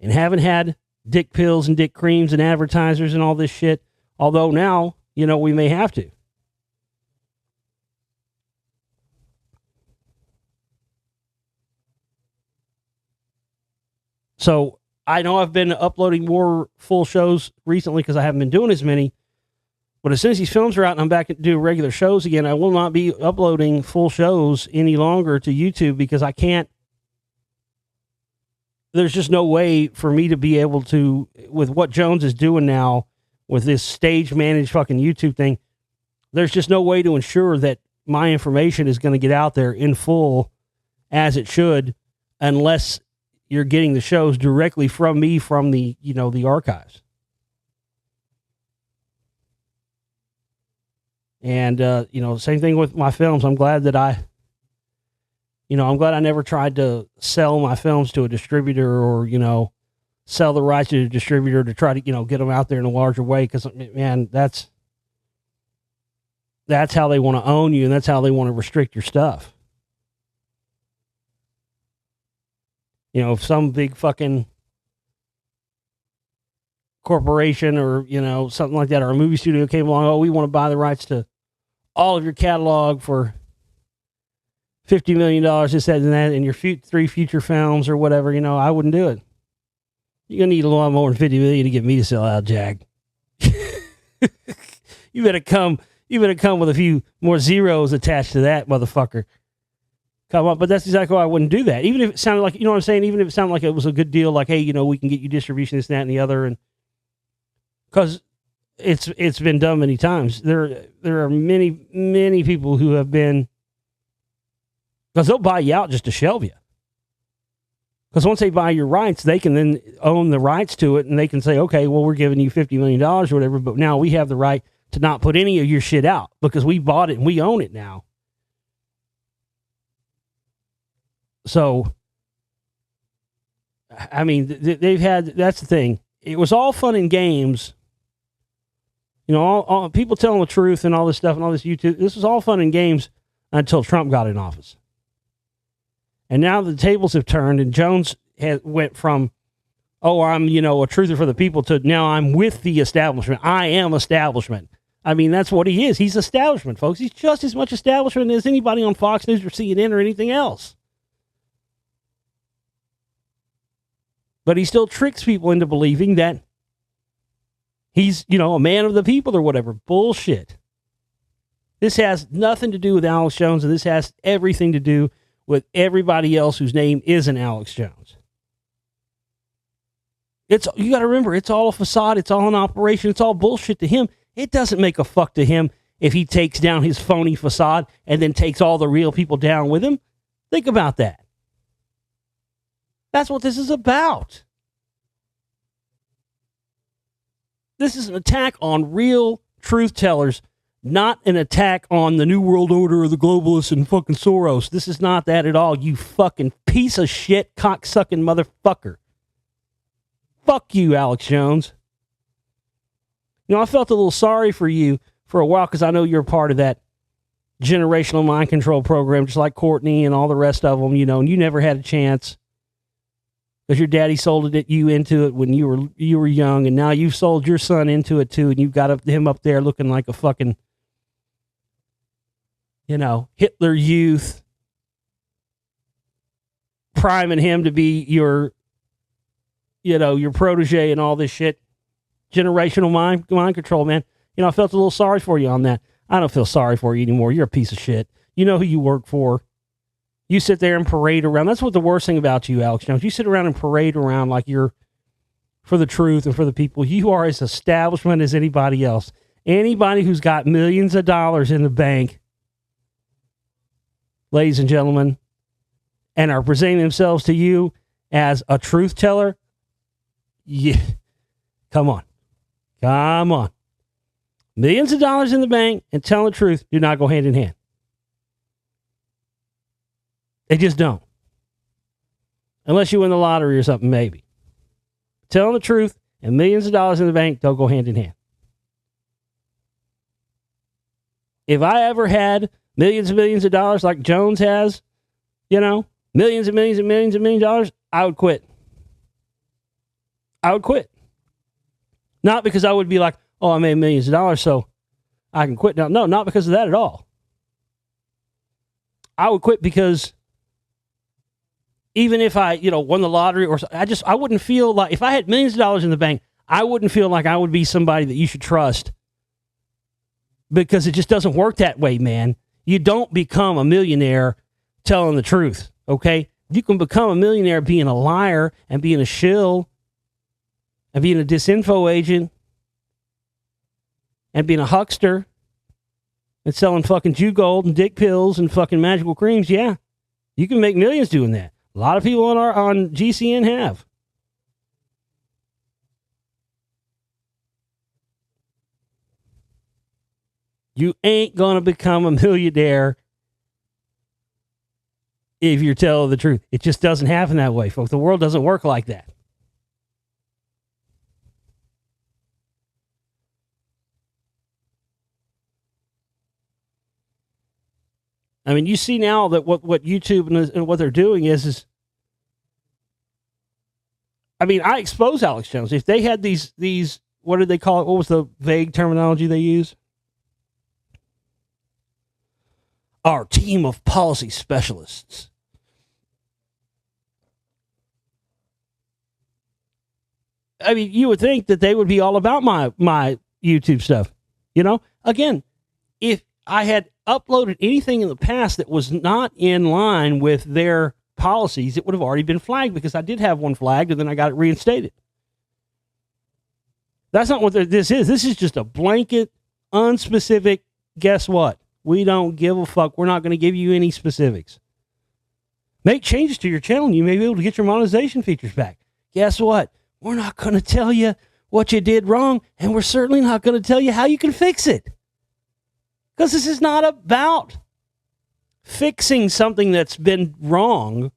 and haven't had dick pills and dick creams and advertisers and all this shit. Although now, we may have to. So I know I've been uploading more full shows recently because I haven't been doing as many. But as soon as these films are out and I'm back to do regular shows again, I will not be uploading full shows any longer to YouTube because I can't. There's just no way for me to be able to, with what Jones is doing now, with this stage managed fucking YouTube thing, there's just no way to ensure that my information is going to get out there in full as it should, unless you're getting the shows directly from me from the, the archives. And, same thing with my films. I'm glad that I'm glad I never tried to sell my films to a distributor or, sell the rights to a distributor to try to, get them out there in a larger way. Because, man, that's how they want to own you and that's how they want to restrict your stuff. If some big fucking corporation or, something like that, or a movie studio came along, we want to buy the rights to all of your catalog for $50 million, this, that, and that, and your 3 future films or whatever, I wouldn't do it. You're going to need a lot more than $50 million to get me to sell out, Jack. You better come with a few more zeros attached to that, motherfucker. Come on, but that's exactly why I wouldn't do that. Even if it sounded like, what I'm saying? Even if it sounded like it was a good deal, like, hey, we can get you distribution, this, that, and the other, and because it's been done many times. There are many, many people who have been, because they'll buy you out just to shelve you. Because once they buy your rights, they can then own the rights to it, and they can say, okay, well, we're giving you $50 million or whatever, but now we have the right to not put any of your shit out because we bought it and we own it now. So, I mean, they've had, that's the thing. It was all fun and games. All people telling the truth and all this stuff and all this YouTube. This was all fun and games until Trump got in office. And now the tables have turned and Jones went from oh, I'm, a truther for the people, to now I'm with the establishment. I am establishment. I mean, that's what he is. He's establishment, folks. He's just as much establishment as anybody on Fox News or CNN or anything else. But he still tricks people into believing that he's, a man of the people or whatever. Bullshit. This has nothing to do with Alex Jones, and this has everything to do with everybody else whose name isn't Alex Jones. You got to remember, it's all a facade. It's all an operation. It's all bullshit to him. It doesn't make a fuck to him if he takes down his phony facade and then takes all the real people down with him. Think about that. That's what this is about. This is an attack on real truth tellers, not an attack on the New World Order or the globalists and fucking Soros. This is not that at all, you fucking piece of shit, cocksucking motherfucker. Fuck you, Alex Jones. I felt a little sorry for you for a while because I know you're part of that generational mind control program, just like Courtney and all the rest of them, and you never had a chance because your daddy sold you into it when you were young, and now you've sold your son into it too, and you've got him up there looking like a fucking, Hitler Youth, priming him to be your protege and all this shit. Generational mind control, man. I felt a little sorry for you on that. I don't feel sorry for you anymore. You're a piece of shit. You know who you work for. You sit there and parade around. That's what the worst thing about you, Alex Jones. You sit around and parade around like you're for the truth and for the people. You are as establishment as anybody else. Anybody who's got millions of dollars in the bank, ladies and gentlemen, and are presenting themselves to you as a truth teller, yeah, come on. Millions of dollars in the bank and telling the truth do not go hand in hand. They just don't. Unless you win the lottery or something, maybe. Telling the truth and millions of dollars in the bank don't go hand in hand. If I ever had millions and millions of dollars like Jones has, millions and millions and millions and millions of dollars, I would quit. Not because I would be like, oh, I made millions of dollars, so I can quit now. No, not because of that at all. I would quit because even if I, won the lottery or I wouldn't feel like, if I had millions of dollars in the bank, I wouldn't feel like I would be somebody that you should trust, because it just doesn't work that way, man. You don't become a millionaire telling the truth, okay? You can become a millionaire being a liar and being a shill and being a disinfo agent and being a huckster and selling fucking Jew gold and dick pills and fucking magical creams. Yeah, you can make millions doing that. A lot of people on GCN have. You ain't going to become a millionaire if you're telling the truth. It just doesn't happen that way, folks. The world doesn't work like that. I mean, you see now that what YouTube and what they're doing is I mean, I expose Alex Jones. If they had these, what did they call it? What was the vague terminology they use? Our team of policy specialists. I mean, you would think that they would be all about my YouTube stuff. Again, if I had uploaded anything in the past that was not in line with their policies, it would have already been flagged, because I did have one flagged and then I got it reinstated. That's not what this is. This is just a blanket, unspecific, guess what? We don't give a fuck. We're not going to give you any specifics. Make changes to your channel and you may be able to get your monetization features back. Guess what? We're not going to tell you what you did wrong, and we're certainly not going to tell you how you can fix it. Because this is not about fixing something that's been wrong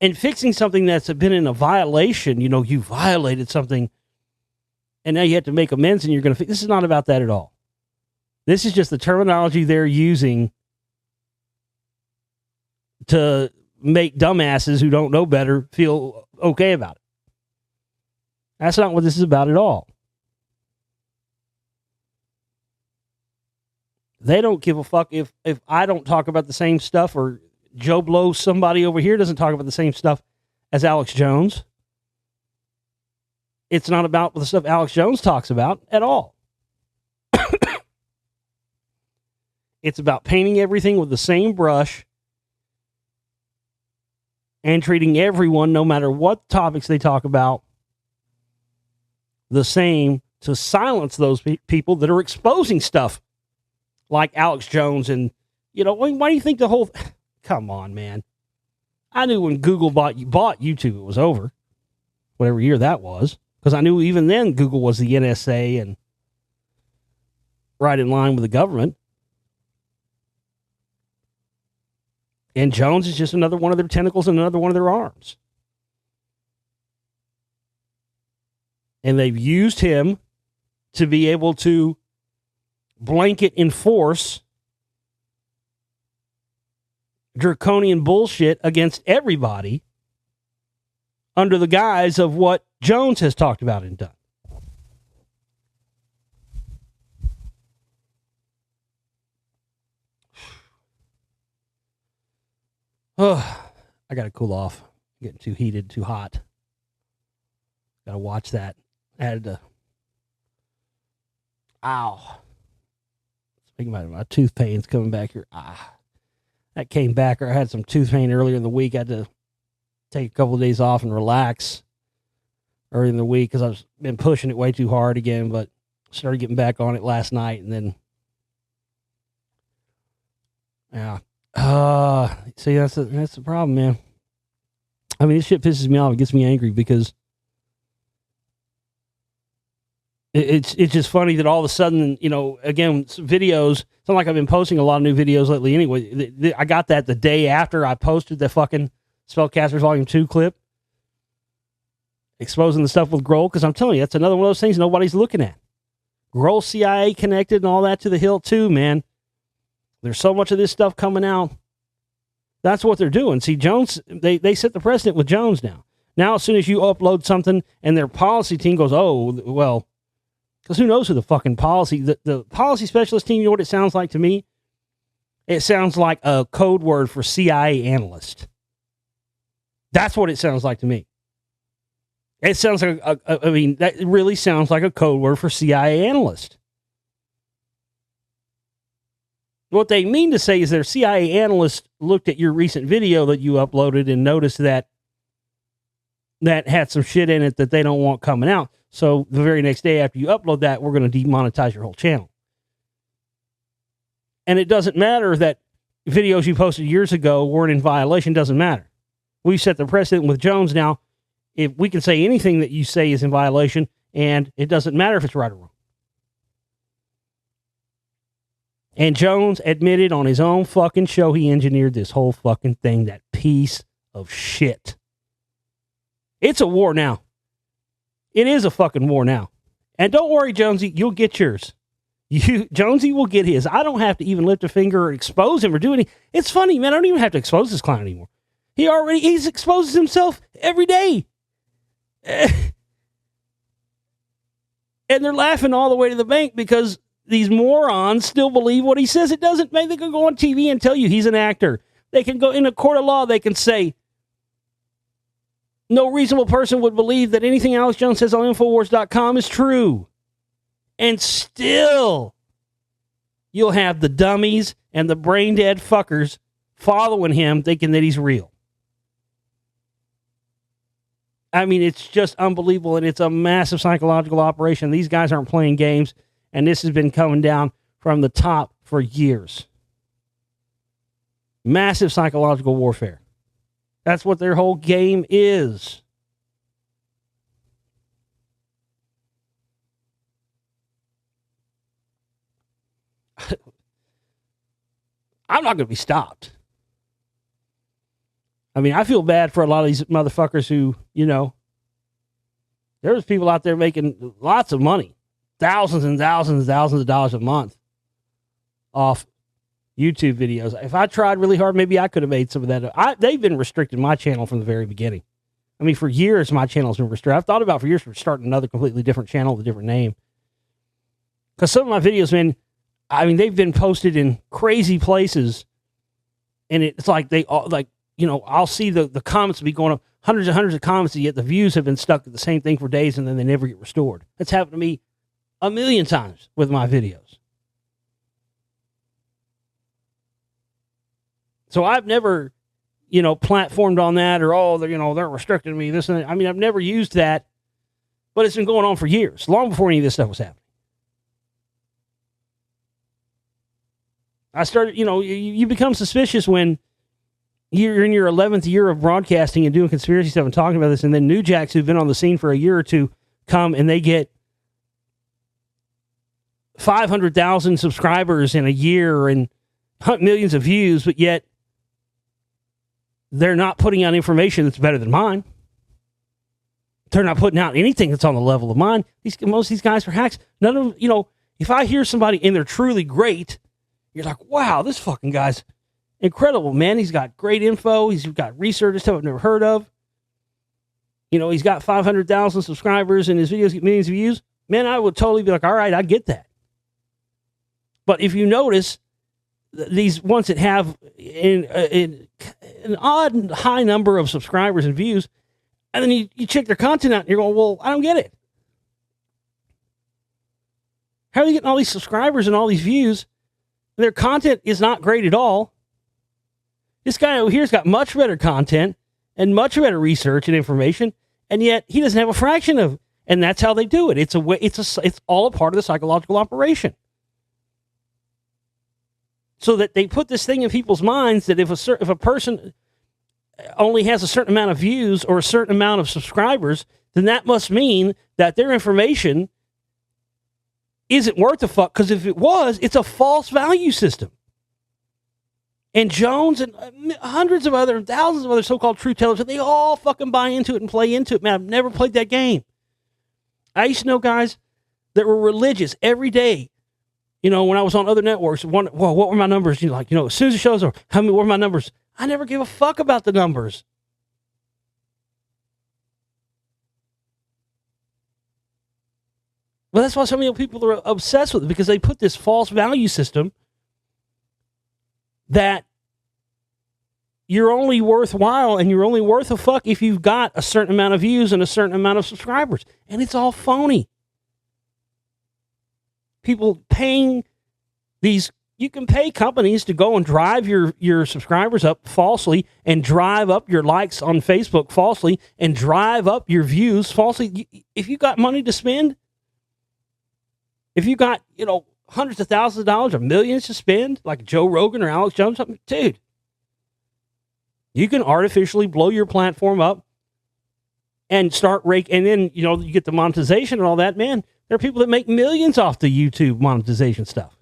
and fixing something that's been in a violation. You violated something and now you have to make amends and you're going to fix. This is not about that at all. This is just the terminology they're using to make dumbasses who don't know better feel okay about it. That's not what this is about at all. They don't give a fuck if I don't talk about the same stuff, or Joe Blow, somebody over here, doesn't talk about the same stuff as Alex Jones. It's not about the stuff Alex Jones talks about at all. It's about painting everything with the same brush and treating everyone, no matter what topics they talk about, the same, to silence those people that are exposing stuff like Alex Jones. And, why do you think the whole... Come on, man. I knew when Google bought YouTube, it was over. Whatever year that was. Because I knew even then Google was the NSA and right in line with the government. And Jones is just another one of their tentacles and another one of their arms. And they've used him to be able to blanket enforce draconian bullshit against everybody under the guise of what Jones has talked about and done. Oh, I got to cool off. Getting too heated, too hot. Got to watch that. Ow. Speaking about my tooth pain's coming back here. That came back. I had some tooth pain earlier in the week. I had to take a couple of days off and relax earlier in the week because I've been pushing it way too hard again, but started getting back on it last night, and then see, that's the problem, man. I mean, this shit pisses me off. It gets me angry because it's just funny that all of a sudden, again, videos. It's not like I've been posting a lot of new videos lately anyway. I got that the day after I posted the fucking Spellcasters Volume 2 clip exposing the stuff with Grohl, because I'm telling you, that's another one of those things nobody's looking at. Grohl CIA connected and all that to the hilt too, man. There's so much of this stuff coming out. That's what they're doing. See, Jones, they set the precedent with Jones now. Now, as soon as you upload something and their policy team goes, oh, well, because who knows who the fucking the policy specialist team, you know what it sounds like to me? It sounds like a code word for CIA analyst. That's what it sounds like to me. It sounds like, that really sounds like a code word for CIA analyst. What they mean to say is their CIA analyst looked at your recent video that you uploaded and noticed that had some shit in it that they don't want coming out. So the very next day after you upload that, we're going to demonetize your whole channel. And it doesn't matter that videos you posted years ago weren't in violation. Doesn't matter. We've set the precedent with Jones now. If we can say anything that you say is in violation, and it doesn't matter if it's right or wrong. And Jones admitted on his own fucking show he engineered this whole fucking thing, that piece of shit. It's a war now. It is a fucking war now. And don't worry, Jonesy, you'll get yours. Jonesy will get his. I don't have to even lift a finger or expose him or do anything. It's funny, man. I don't even have to expose this clown anymore. He exposes himself every day. And they're laughing all the way to the bank because these morons still believe what he says. It doesn't make, they can go on TV and tell you he's an actor. They can go in a court of law. They can say no reasonable person would believe that anything Alex Jones says on Infowars.com is true. And still, you'll have the dummies and the brain dead fuckers following him thinking that he's real. I mean, it's just unbelievable, and it's a massive psychological operation. These guys aren't playing games, and this has been coming down from the top for years. Massive psychological warfare. That's what their whole game is. I'm not going to be stopped. I mean, I feel bad for a lot of these motherfuckers who, there's people out there making lots of money, thousands and thousands and thousands of dollars a month off YouTube videos. If I tried really hard, maybe I could have made some of that. They've been restricting my channel from the very beginning. I mean, for years, my channel's been restricted. I've thought about for years for starting another completely different channel with a different name. Because some of my videos, man, I mean, they've been posted in crazy places. And it's like they all, like, you know, I'll see the comments be going up, hundreds and hundreds of comments, and yet the views have been stuck at the same thing for days, and then they never get restored. That's happened to me a million times with my videos. So I've never, you know, platformed on that, or, oh, they're restricting me, this and that. I mean, I've never used that, but it's been going on for years, long before any of this stuff was happening. I started, you know, you become suspicious when you're in your 11th year of broadcasting and doing conspiracy stuff and talking about this, and then new jacks who've been on the scene for a year or two come and they get 500,000 subscribers in a year and millions of views, but yet they're not putting out information that's better than mine. They're not putting out anything that's on the level of mine. Most of these guys are hacks. None of them, you know, if I hear somebody and they're truly great, you're like, wow, this fucking guy's incredible, man. He's got great info. He's got research and stuff I've never heard of. You know, he's got 500,000 subscribers and his videos get millions of views. Man, I would totally be like, all right, I get that. But if you notice, these ones that have an odd high number of subscribers and views, and then you check their content out and you're going, well, I don't get it. How are they getting all these subscribers and all these views? Their content is not great at all. This guy over here's got much better content and much better research and information, and yet he doesn't have a fraction of. And that's how they do it. It's all a part of the psychological operation. So that they put this thing in people's minds that if a person only has a certain amount of views or a certain amount of subscribers, then that must mean that their information isn't worth a fuck, because if it was, it's a false value system. And Jones and hundreds of other, thousands of other so-called truth tellers, they all fucking buy into it and play into it. Man, I've never played that game. I used to know guys that were religious every day. You know, when I was on other networks, what were my numbers? You know, like, you know, as soon as the show's over, what were my numbers? I never gave a fuck about the numbers. Well, that's why so many people are obsessed with it, because they put this false value system that you're only worthwhile and you're only worth a fuck if you've got a certain amount of views and a certain amount of subscribers. And it's all phony. People paying these, you can pay companies to go and drive your subscribers up falsely and drive up your likes on Facebook falsely and drive up your views falsely. If you got money to spend, if you got, you know, hundreds of thousands of dollars or millions to spend, like Joe Rogan or Alex Jones, something, dude, you can artificially blow your platform up and start and then, you know, you get the monetization and all that. Man, there are people that make millions off the YouTube monetization stuff.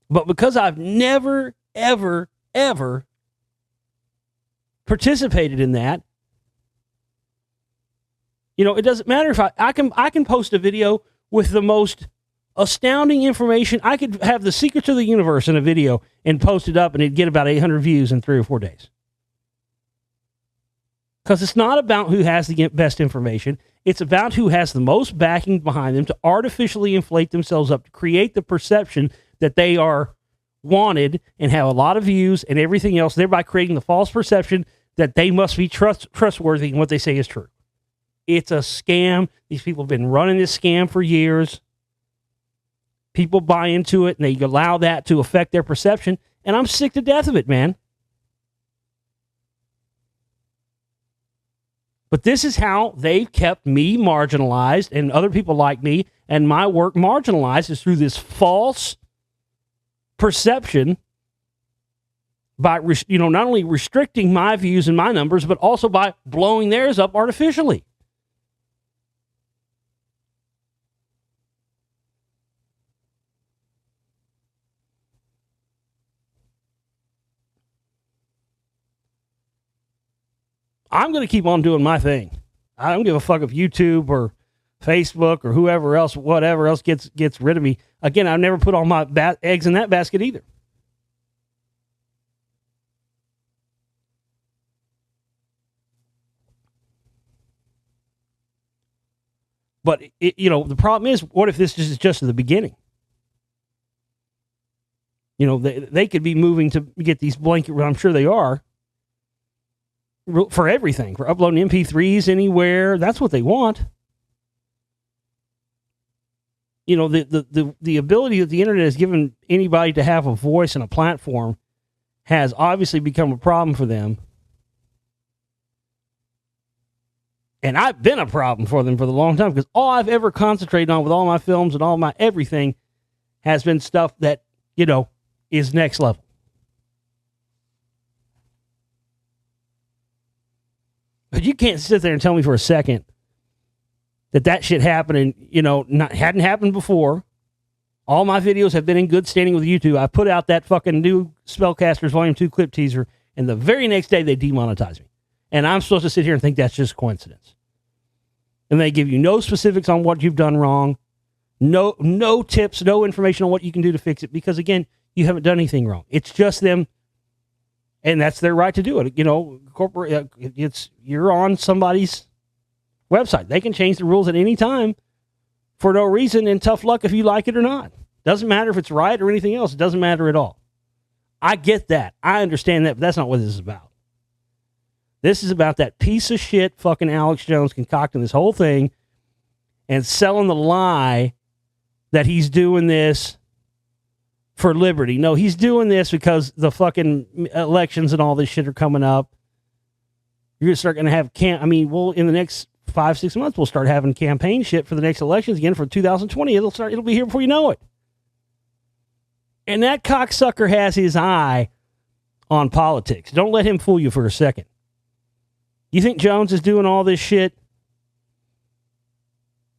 But because I've never, ever, ever participated in that, you know, it doesn't matter if I can post a video with the most astounding information. I could have the secrets of the universe in a video and post it up, and it'd get about 800 views in 3 or 4 days. Because it's not about who has the best information. It's about who has the most backing behind them to artificially inflate themselves up, to create the perception that they are wanted and have a lot of views and everything else, thereby creating the false perception that they must be trustworthy in what they say is true. It's a scam. These people have been running this scam for years. People buy into it, and they allow that to affect their perception, and I'm sick to death of it, man. But this is how they've kept me marginalized and other people like me and my work marginalized, is through this false perception by, you know, not only restricting my views and my numbers, but also by blowing theirs up artificially. I'm going to keep on doing my thing. I don't give a fuck if YouTube or Facebook or whoever else, whatever else gets rid of me. Again, I've never put all my eggs in that basket either. But, the problem is, what if this is just the beginning? They could be moving to get these blanket, I'm sure they are, for everything, for uploading MP3s anywhere. That's what they want. The ability that the internet has given anybody to have a voice and a platform has obviously become a problem for them. And I've been a problem for them for the long time, because all I've ever concentrated on with all my films and all my everything has been stuff that, is next level. But you can't sit there and tell me for a second that shit happened and, hadn't happened before. All my videos have been in good standing with YouTube. I put out that fucking new Spellcasters Volume 2 clip teaser, and the very next day they demonetized me. And I'm supposed to sit here and think that's just coincidence. And they give you no specifics on what you've done wrong, no tips, no information on what you can do to fix it, because, again, you haven't done anything wrong. It's just them, and that's their right to do it. Corporate, you're on somebody's website. They can change the rules at any time for no reason, and tough luck if you like it or not. Doesn't matter if it's right or anything else. It doesn't matter at all. I get that. I understand that, but that's not what this is about. This is about that piece of shit fucking Alex Jones concocting this whole thing and selling the lie that he's doing this for liberty. No, he's doing this because the fucking elections and all this shit are coming up. You're going to start going to have in the next 5-6 months, we'll start having campaign shit for the next elections again for 2020. It'll be here before you know it. And that cocksucker has his eye on politics. Don't let him fool you for a second. You think Jones is doing all this shit,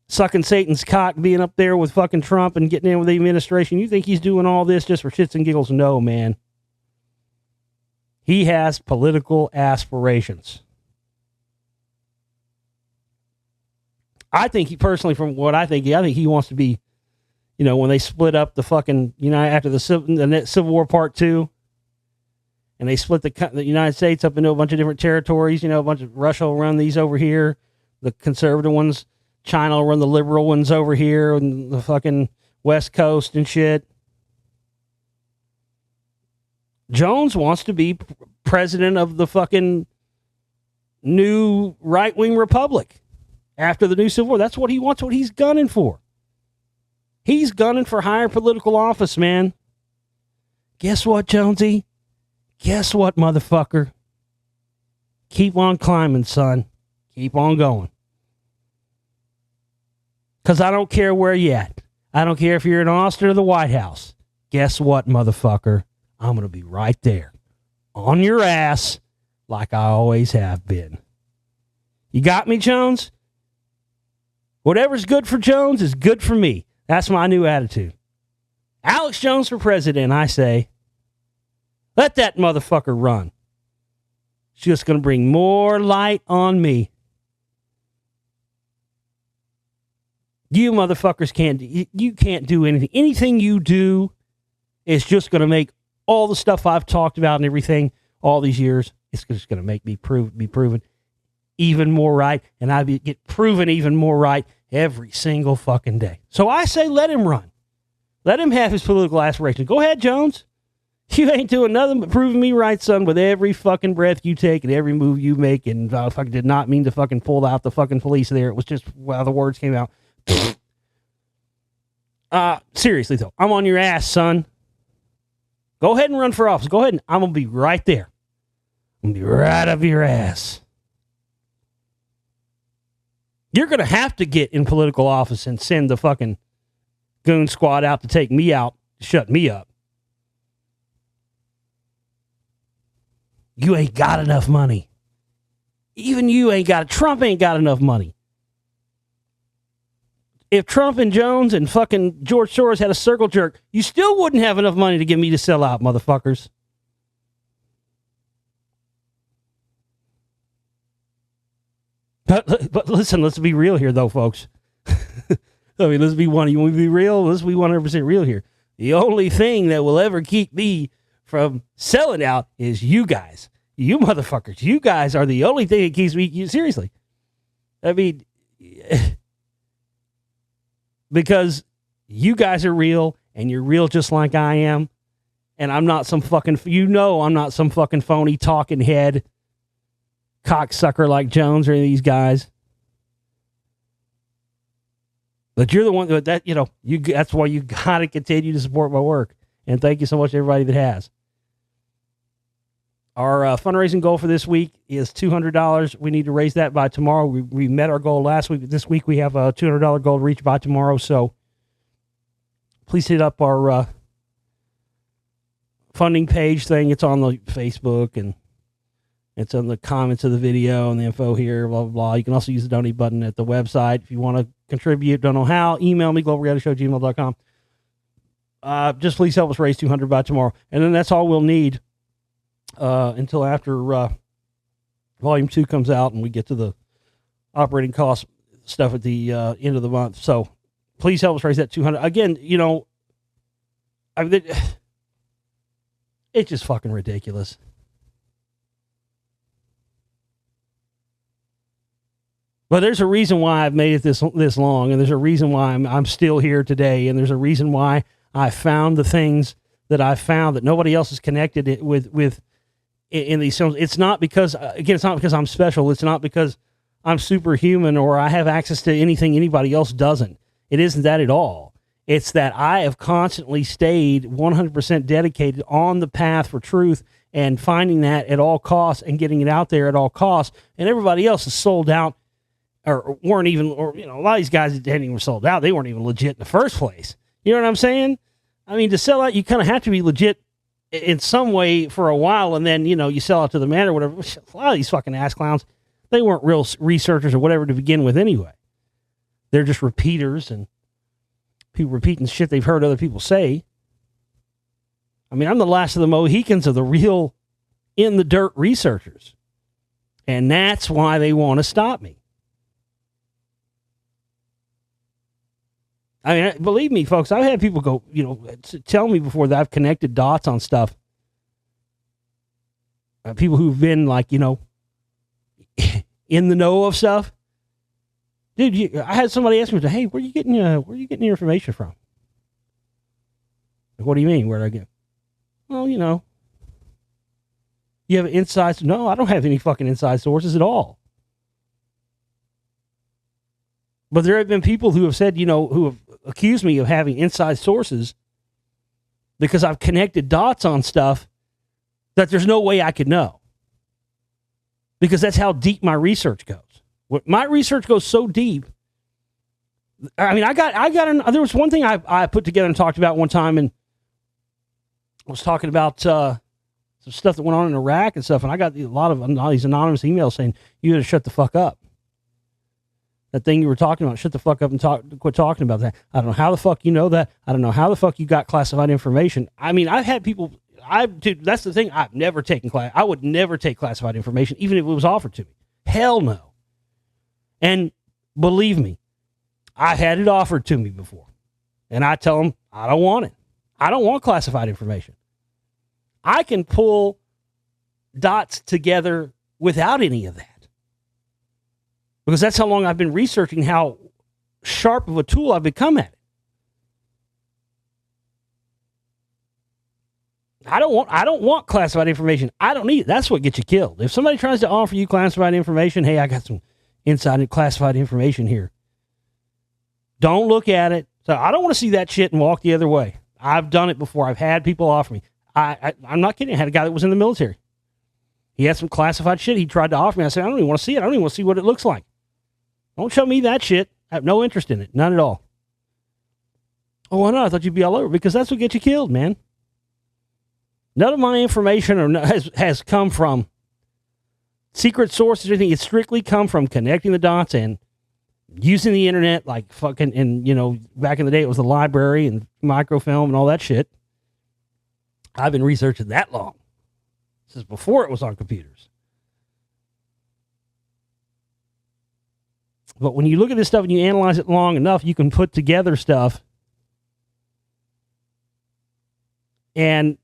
sucking Satan's cock, being up there with fucking Trump and getting in with the administration? You think he's doing all this just for shits and giggles? No, man. He has political aspirations. I think he personally, from what I think he wants to be, when they split up the fucking, after the Civil War Part 2, and they split the United States up into a bunch of different territories, a bunch of Russia will run these over here, the conservative ones, China will run the liberal ones over here, and the fucking West Coast and shit. Jones wants to be president of the fucking new right-wing republic after the new Civil War. That's what he wants, what he's gunning for. He's gunning for higher political office, man. Guess what, Jonesy? Guess what, motherfucker? Keep on climbing, son. Keep on going. Because I don't care where you're at. I don't care if you're in Austin or the White House. Guess what, motherfucker? I'm going to be right there. On your ass, like I always have been. You got me, Jones? Whatever's good for Jones is good for me. That's my new attitude. Alex Jones for president, I say. Let that motherfucker run. It's just going to bring more light on me. You motherfuckers can't do anything. Anything you do is just going to make all the stuff I've talked about and everything all these years, it's just going to make me be proven even more right, and I get proven even more right every single fucking day. So I say let him run. Let him have his political aspirations. Go ahead, Jones. You ain't doing nothing but proving me right, son, with every fucking breath you take and every move you make. And I fucking did not mean to fucking pull out the fucking police there. It was just how the words came out. Seriously, though, I'm on your ass, son. Go ahead and run for office. Go ahead and I'm going to be right there. I'm going to be right up your ass. You're going to have to get in political office and send the fucking goon squad out to take me out, shut me up. You ain't got enough money. Even you ain't got, Trump ain't got enough money. If Trump and Jones and fucking George Soros had a circle jerk, you still wouldn't have enough money to get me to sell out, motherfuckers. But listen, let's be real here, though, folks. I mean, let's be you want to be real? Let's be 100% real here. The only thing that will ever keep me from selling out is you guys. You motherfuckers. You guys are the only thing that keeps me, seriously. I mean, because you guys are real and you're real just like I am. And I'm not some fucking, I'm not some fucking phony talking head cocksucker like Jones or any of these guys. But you're the one that, that's why you got to continue to support my work. And thank you so much to everybody that has. Our fundraising goal for this week is $200. We need to raise that by tomorrow. We met our goal last week. This week we have a $200 goal to reach by tomorrow. So please hit up our funding page thing. It's on the Facebook and it's on the comments of the video and the info here, blah, blah, blah. You can also use the donate button at the website if you want to contribute. Don't know how. Email me, globalrealityshow@gmail.com. Just please help us raise $200 by tomorrow. And then that's all we'll need until after Volume 2 comes out and we get to the operating cost stuff at the end of the month. So please help us raise that $200. Again, it's just fucking ridiculous. But there's a reason why I've made it this long, and there's a reason why I'm still here today, and there's a reason why I found the things that I found that nobody else is connected with in these films. It's not because, it's not because I'm special. It's not because I'm superhuman or I have access to anything anybody else doesn't. It isn't that at all. It's that I have constantly stayed 100% dedicated on the path for truth and finding that at all costs and getting it out there at all costs. And everybody else is sold out or weren't even, or, a lot of these guys that hadn't even sold out, they weren't even legit in the first place. You know what I'm saying? I mean, to sell out, you kind of have to be legit in some way for a while, and then, you sell out to the man or whatever. A lot of these fucking ass clowns, they weren't real researchers or whatever to begin with anyway. They're just repeaters and people repeating shit they've heard other people say. I mean, I'm the last of the Mohicans of the real in-the-dirt researchers. And that's why they want to stop me. I mean, believe me, folks, I've had people go, tell me before that I've connected dots on stuff. People who've been like, in the know of stuff. Dude, I had somebody ask me, hey, where are you getting your information from? Like, what do you mean? Where did I get? Well, you have inside. No, I don't have any fucking inside sources at all. But there have been people who have said, who have accused me of having inside sources because I've connected dots on stuff that there's no way I could know. Because that's how deep my research goes. My research goes so deep. I mean, there was one thing I put together and talked about one time, and I was talking about some stuff that went on in Iraq and stuff, and I got a lot of these anonymous emails saying, you gotta shut the fuck up. That thing you were talking about, shut the fuck up and quit talking about that. I don't know how the fuck you know that. I don't know how the fuck you got classified information. I mean, I've had people, dude, that's the thing. I've never taken I would never take classified information, even if it was offered to me. Hell no. And believe me, I've had it offered to me before. And I tell them, I don't want it. I don't want classified information. I can pull dots together without any of that. Because that's how long I've been researching how sharp of a tool I've become at it. I don't want classified information. I don't need it. That's what gets you killed. If somebody tries to offer you classified information, hey, I got some inside classified information here. Don't look at it. So I don't want to see that shit and walk the other way. I've done it before. I've had people offer me. I'm not kidding. I had a guy that was in the military. He had some classified shit he tried to offer me. I said, I don't even want to see it. I don't even want to see what it looks like. Don't show me that shit. I have no interest in it. None at all. Oh, why not? I thought you'd be all over. Because that's what gets you killed, man. None of my information has come from secret sources or anything. It's strictly come from connecting the dots and using the internet like fucking, and back in the day it was the library and microfilm and all that shit. I've been researching that long. This is before it was on computers. But when you look at this stuff and you analyze it long enough, you can put together stuff. And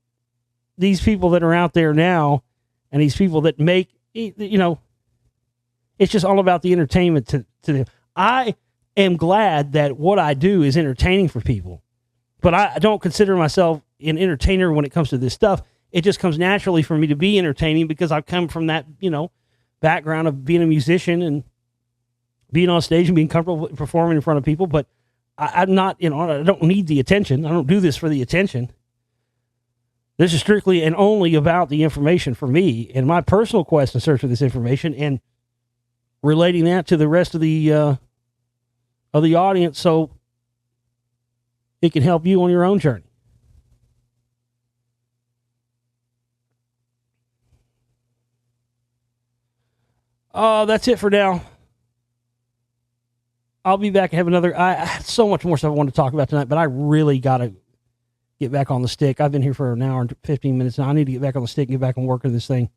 these people that are out there now, and these people that make, it's just all about the entertainment to them. I am glad that what I do is entertaining for people. But I don't consider myself an entertainer when it comes to this stuff. It just comes naturally for me to be entertaining because I've come from that, background of being a musician and being on stage and being comfortable performing in front of people. But I'm not, I don't need the attention. I don't do this for the attention. This is strictly and only about the information for me and my personal quest and search for this information and relating that to the rest of the audience so it can help you on your own journey. That's it for now. I'll be back and have another. I had so much more stuff I wanted to talk about tonight, but I really got to get back on the stick. I've been here for an hour and 15 minutes now. I need to get back on the stick and get back and work on this thing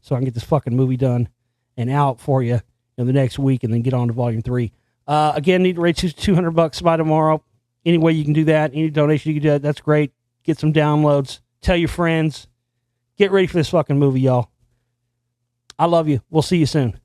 so I can get this fucking movie done and out for you in the next week and then get on to volume 3. Again, need to raise $200 by tomorrow. Any way you can do that, any donation you can do that, that's great. Get some downloads. Tell your friends. Get ready for this fucking movie, y'all. I love you. We'll see you soon.